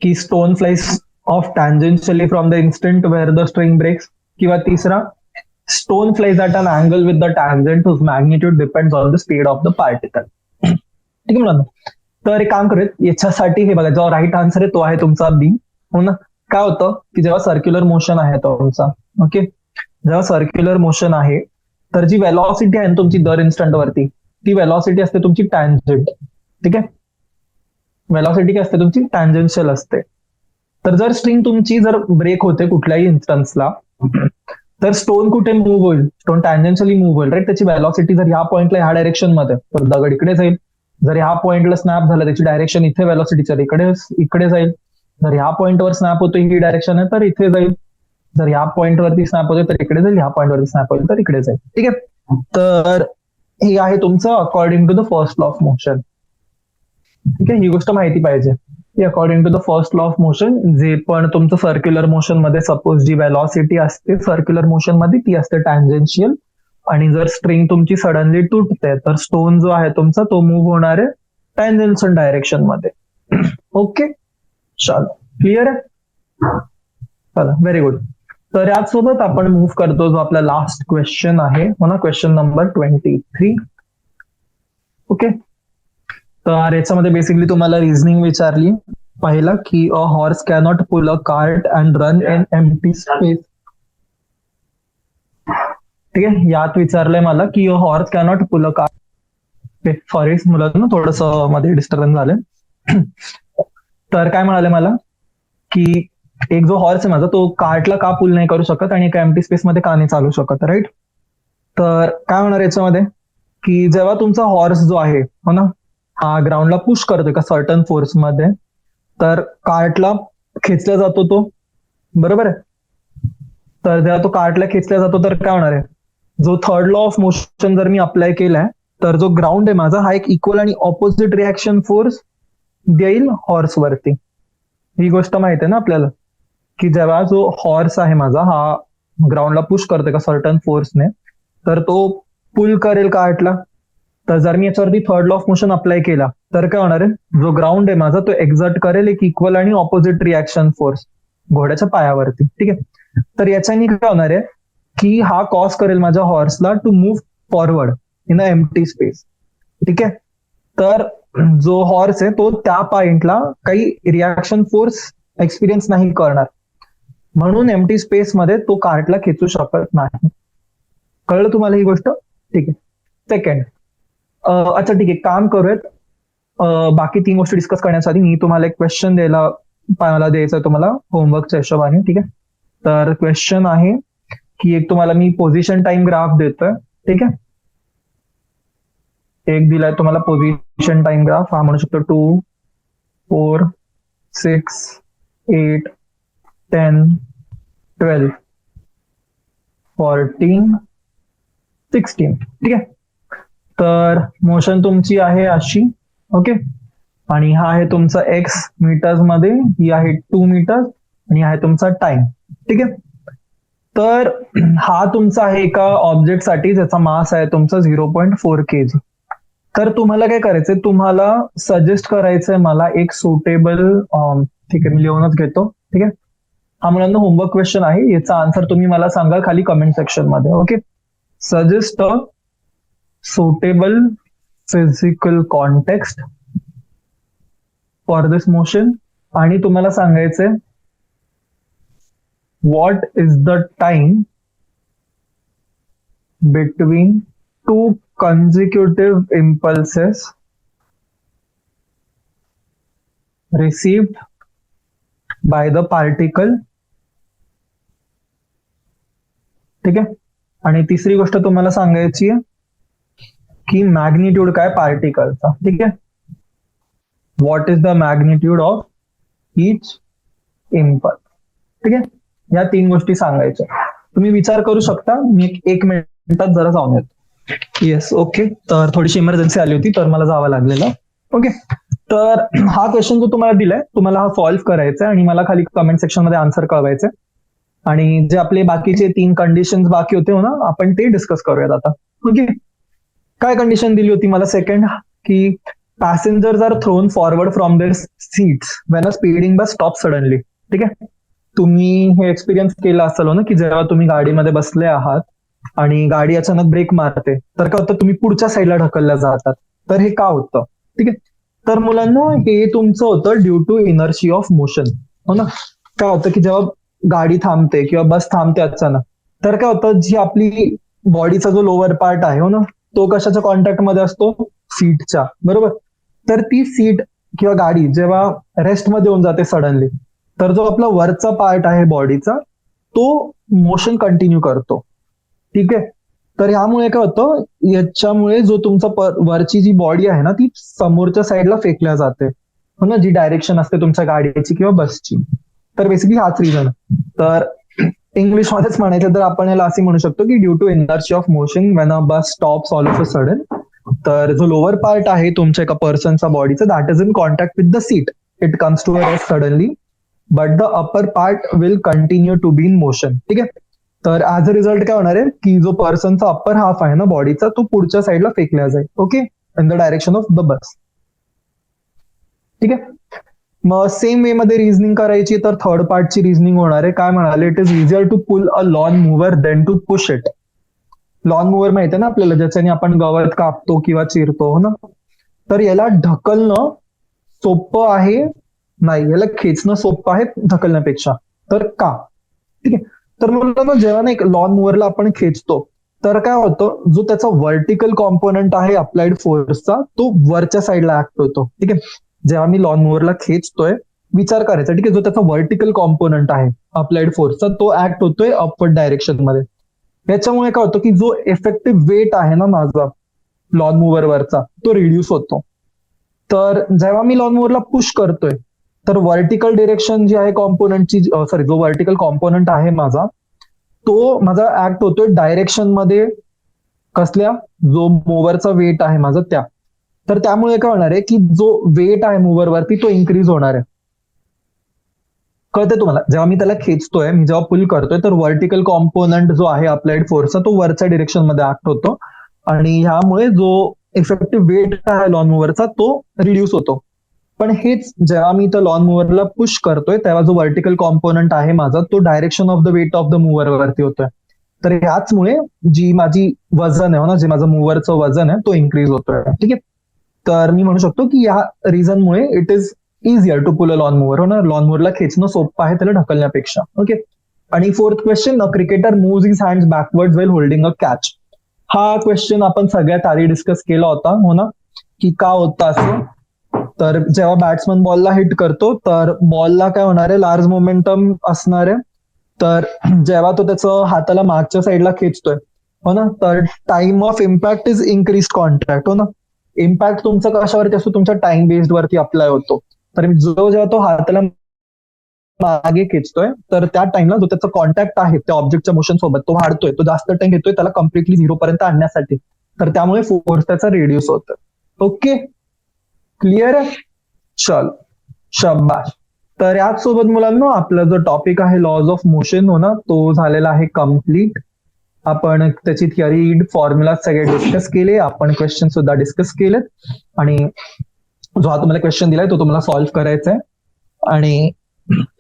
की stone flies off tangentially from the instant where the string breaks, किंवा तिसरा stone flies at an angle with the tangent whose magnitude depends on the speed of the particle. ठीक आहे मुलांना, तर एक काम करूयात याच्यासाठी. हे बघा, जो राईट आन्सर आहे तो आहे तुमचा बी, हो ना. काय होतं की जेव्हा सर्क्युलर मोशन आहे तुमचा, ओके, जेव्हा सर्क्युलर मोशन आहे तर जी वेलॉसिटी आहे ना तुमची दर इन्स्टंट वरती, ती वेलॉसिटी असते तुमची टँजंट. ठीक आहे, वेलॉसिटी काय असते तुमची, टँजेन्शियल असते. तर जर स्ट्रिंग तुमची जर ब्रेक होते कुठल्याही इन्स्टन्सला तर स्टोन कुठे मूव्ह होईल, स्टोन टँजेन्शियली मूव्ह होईल, राईट. त्याची वेलॉसिटी जर ह्या पॉइंटला ह्या डायरेक्शन मध्ये तर दगड इकडे जाईल, जर ह्या पॉइंटला स्नॅप झालं त्याची डायरेक्शन इथे वेलॉसिटीच्या इकडे जाईल, जर ह्या पॉइंटवर स्नॅप होतो ही डायरेक्शन आहे तर इथे जाईल, जर ह्या पॉइंटवरती स्नॅप होते तर इकडे जाईल, ह्या पॉइंटवरती स्नॅप होईल तर इकडे जाईल. ठीक आहे, तर हे आहे तुमचं according to the first law of motion. ठीक आहे, ही गोष्ट माहिती पाहिजे की according to the first law of motion जे पण तुमचं सर्क्युलर मोशन मध्ये सपोज जी वेलॉसिटी असते सर्क्युलर मोशन मध्ये ती असते टँजेन्शियल, आणि जर स्ट्रिंग तुमची सडनली तुटते तर स्टोन जो आहे तुमचा तो मूव्ह होणार आहे टँजेन्शियल डायरेक्शन मध्ये. ओके, चलो, क्लिअर आहे, चला, व्हेरी गुड. तर याचसोबत आपण मूव्ह करतो जो आपला लास्ट क्वेश्चन आहे, हो ना, क्वेश्चन नंबर 23. ओके, तर याच्यामध्ये बेसिकली तुम्हाला रिझनिंग विचारली. पहिला की a horse cannot pull a cart and run in empty space. ठीक आहे, यात विचारलंय मला की a horse cannot pull a cart. Sorry मुलांना थोडस मध्ये डिस्टर्बन्स झालं. तर काय म्हणाले मला की एक जो हॉर्स आहे माझा तो कार्टला का पुल नाही करू शकत आणि एका एम्प्टी स्पेस मध्ये का नाही चालू शकत, राईट. तर काय होणार याच्यामध्ये की जेव्हा तुमचा हॉर्स जो आहे, हो ना, हा ग्राउंडला पुश करतोय का सर्टन फोर्स मध्ये, तर कार्टला खेचला जातो तो, बरोबर आहे. तर जेव्हा तो कार्टला खेचला जातो तर काय होणार आहे, जो थर्ड लॉ ऑफ मोशन जर मी अप्लाय केलाय तर जो ग्राउंड आहे माझा हा एक इक्वल आणि ऑपोजिट रिॲक्शन फोर्स देईल हॉर्स वरती. ही गोष्ट माहिती आहे ना आपल्याला की जेव्हा जो हॉर्स आहे माझा हा ग्राउंडला पुश करतोय का सर्टन फोर्सने तर तो पुल करेल कार्टला. तर जर मी याच्यावरती third law of motion apply केला तर काय होणार आहे, जो ग्राउंड आहे माझा तो एक्झर्ट करेल एक इक्वल आणि ऑपोजिट रिॲक्शन फोर्स घोड्याच्या पायावरती. ठीक आहे, तर याच्याने काय होणार आहे की हा कॉज करेल माझ्या हॉर्सला to move forward in a empty space. ठीक आहे, तर जो हॉर्स आहे तो त्या पॉइंटला काही रिॲक्शन फोर्स एक्सपिरियन्स नाही करणार, म्हणून एम्प्टी स्पेस मध्ये तो कार्टला खेचू शकत नाही. कळलं तुम्हाला ही गोष्ट? ठीक आहे. सेकंड, अच्छा ठीक आहे, काम करूयात. बाकी तीन गोष्टी डिस्कस करण्यासाठी मी तुम्हाला एक क्वेश्चन मला द्यायचं तुम्हाला होमवर्कच्या हिशोबाने. ठीक आहे, तर क्वेश्चन आहे की एक तुम्हाला मी पोझिशन टाइम ग्राफ देतोय. ठीक आहे, एक दिलाय तुम्हाला पोझिशन टाइम ग्राफ, हा म्हणू शकतो 2, 4, 6, 8, 10, 12, 14, 16. ठीक आहे, तर मोशन तुमची आहे अशी. ओके, आणि हा आहे तुमचा एक्स मीटर्स मध्ये, ही आहे 2 मीटर्स आणि हा आहे तुमचा टाइम. ठीक आहे, तर हा तुमचा आहे एका ऑब्जेक्टसाठी ज्याचा मास आहे तुमचा 0.4 kg. तर तुम्हाला काय करायचंय, तुम्हाला सजेस्ट करायचंय मला एक सुटेबल, ठीक आहे मी लिहूनच घेतो, ठीक आहे. हा मुलांना होमवर्क क्वेश्चन आहे, याचा आन्सर तुम्ही मला सांगा खाली कमेंट सेक्शन मध्ये. Okay, suggest a suitable physical context for this motion. आणि तुम्हाला सांगायचंय what is the time between two consecutive impulses received by the particle. ठीक आहे. आणि तिसरी गोष्ट तुम्हाला सांगायची आहे की मॅग्निट्यूड काय पार्टिकलचा. ठीक आहे, what is the magnitude of each impulse. ठीक आहे, या 3 गोष्टी सांगायच्या. तुम्ही विचार करू शकता, मी एक मिनिटात जरा जाऊन येतो. Yes, okay. तर थोडीशी इमर्जन्सी आली होती, तर मला जावं लागलेलं. ओके, तर हा क्वेश्चन जो तुम्हाला दिलाय, तुम्हाला हा सॉल्व्ह करायचा आहे आणि मला खाली कमेंट सेक्शन मध्ये आन्सर कळवायचंय. आणि जे आपले बाकीचे 3 कंडिशन बाकी होते हो ना, आपण ते डिस्कस करूयात आता. ओके, काय कंडिशन दिली होती मला सेकंड, की passengers are thrown forward from their seats when a speeding bus stop suddenly. ठीक आहे, तुम्ही हे एक्सपिरियन्स केलं असेल ना, की जेव्हा तुम्ही गाडीमध्ये बसले आहात आणि गाडी अचानक ब्रेक मारते, तर काय होतं, तुम्ही पुढच्या साईडला ढकलल्या जातात. तर हे का होतं? ठीक आहे, तर मुलांना हे तुमचं होतं due to inertia of motion. हो ना, काय होतं की जेव्हा गाडी थांबते किंवा बस थांबते अचानक, तर काय होतं, जी आपली बॉडीचा जो लोअर पार्ट आहे हो ना, तो कशाच्या कॉन्टॅक्ट मध्ये असतो, सीटच्या, बरोबर. तर ती सीट किंवा गाडी जेव्हा रेस्ट मध्ये होऊन जाते सडनली, तर जो आपला वरचा पार्ट आहे बॉडीचा, तो मोशन कंटिन्यू करतो. ठीक आहे, तर ह्यामुळे काय होतं, याच्यामुळे जो तुमचा वरची जी बॉडी आहे ना, ती समोरच्या साईडला फेकल्या जाते हो ना, जी डायरेक्शन असते तुमच्या गाडीची किंवा बसची. तर बेसिकली हाच रिझन. तर इंग्लिश मध्येच म्हणायचं तर आपण याला असे म्हणू शकतो की due to inertia of motion when a bus stops all of a sudden. तर जो लोअर पार्ट आहे तुमच्या एका पर्सनचा बॉडीचा, that is in contact with the seat, it comes to a rest suddenly, but the upper part will continue to be in motion. ठीक आहे, तर ऍज अ रिझल्ट काय होणार आहे की जो पर्सनचा अप्पर हाफ आहे ना बॉडीचा, तो पुढच्या साईडला फेकला जाईल. Okay, in the direction of the bus. ठीक आहे, मग सेम वे मध्ये रिझनिंग करायची, तर थर्ड पार्टची रिझनिंग होणार आहे. काय म्हणाले, it is easier to pull a lawn mower than to push it. Lawn mower माहिती आहे ना आपल्याला, ज्याच्याने आपण गवत कापतो किंवा चिरतो हो ना, तर याला ढकलणं सोपं आहे नाही, याला खेचणं सोपं आहे ढकलण्यापेक्षा. तर का? ठीक आहे, तर म्हणलं ना, जेव्हा ना एक लॉन मुव्हरला आपण खेचतो, तर काय होतं, जो त्याचा व्हर्टिकल कॉम्पोनंट आहे अप्लाइड फोर्सचा, तो वरच्या साईडला ऍक्ट होतो. ठीक आहे, जेव्हा मी लॉन मुव्हरला खेचतोय, विचार करायचा, ठीक आहे, जो त्याचा व्हर्टिकल कॉम्पोनंट आहे अप्लाइड फोर्सचा, तो ऍक्ट होतोय अपवर्ड डायरेक्शन मध्ये. याच्यामुळे काय होतं की जो इफेक्टिव्ह वेट आहे ना माझा लॉन मुव्हरवरचा, तो रिड्यूस होतो. तर जेव्हा मी लॉन मुव्हरला पुश करतोय, तर व्हर्टिकल डिरेक्शन जी आहे कॉम्पोनंटची, सॉरी, जो व्हर्टिकल कॉम्पोनंट आहे माझा, तो माझा ऍक्ट होतोय डायरेक्शन मध्ये कसल्या, जो मोव्हरचा वेट आहे माझा त्या. तर त्यामुळे काय होणार आहे की जो वेट आहे मोव्हरवरती, तो इन्क्रीज होणार आहे. कळतंय तुम्हाला, जेव्हा मी त्याला खेचतोय, मी जेव्हा पुल करतोय, तर व्हर्टिकल कॉम्पोनंट जो आहे अप्लाइड फोर्सचा, तो वरच्या डिरेक्शन मध्ये ऍक्ट होतो आणि ह्यामुळे जो इफेक्टिव्ह वेट आहे लॉन मुव्हरचा, तो रिड्यूस होतो. पण हेच जेव्हा मी तर लॉन मुव्हरला पुश करतोय, तेव्हा जो व्हर्टिकल कॉम्पोनंट आहे माझा, तो direction of the weight of the mower वरती होतोय. तर ह्याचमुळे जी माझी वजन आहे ना, जे माझं मुव्हरचं वजन आहे, तो इन्क्रीज होतोय. ठीक आहे, तर मी म्हणू शकतो की या रिझनमुळे it is easier to pull a lawn mower. हो ना, लॉन मुव्हरला खेचणं सोपं आहे त्याला ढकलण्यापेक्षा. ओके, आणि fourth question, a cricketer moves his hands backward while holding a catch. हा क्वेश्चन आपण सगळ्यात आधी डिस्कस केला होता हो ना, की का होतं असं. तर जेव्हा बॅट्समन बॉलला हिट करतो, तर बॉलला काय होणार आहे, लार्ज मोमेंटम असणार आहे. तर जेव्हा तो त्याचं हाताला मागच्या साईडला खेचतोय हो ना, तर time of impact is increase contract. हो ना, इम्पॅक्ट तुमचा कशावरती असतो, तुमच्या टाइम बेस्ड वरती अप्लाय होतो. तर जेव्हा तो हाताला मागे खेचतोय, तर त्या टाइमला जो त्याचा कॉन्टॅक्ट आहे त्या ऑब्जेक्टच्या मोशन सोबत, तो वाढतोय, तो जास्त टाइम घेतोय त्याला कम्प्लिटली 0 पर्यंत आणण्यासाठी. तर त्यामुळे फोर्स त्याचा रिड्यूस होतो. ओके, क्लिअर आहे, चल, शाबाश. तर याचसोबत मुलांना आपला जो टॉपिक आहे लॉज ऑफ मोशन हो ना, तो झालेला आहे कम्प्लीट. आपण त्याची थिअरी फॉर्म्युला सगळे डिस्कस केले, आपण क्वेश्चन सुद्धा डिस्कस केलेत आणि जो हा तुम्हाला क्वेश्चन दिलाय तो तुम्हाला सॉल्व्ह करायचा आहे. आणि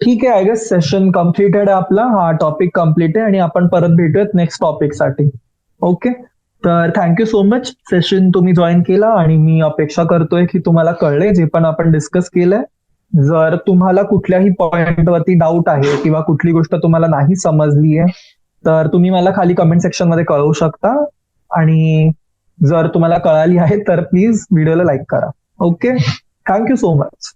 ठीक आहे, आय गेस सेशन कम्प्लिटेड आहे आपला, हा टॉपिक कम्प्लीट आहे आणि आपण परत भेटूयात नेक्स्ट टॉपिकसाठी. ओके, तर थँक्यू सो मच सेशन तुम्ही जॉईन केला आणि मी अपेक्षा करतोय की तुम्हाला कळले जे पण आपण डिस्कस केलंय. जर तुम्हाला कुठल्याही पॉइंटवरती डाऊट आहे किंवा कुठली गोष्ट तुम्हाला नाही समजली आहे तर तुम्ही मला खाली कमेंट सेक्शन मध्ये कळवू शकता आणि जर तुम्हाला कळाली आहे तर प्लीज व्हिडिओला लाईक करा. Okay, thank you so much.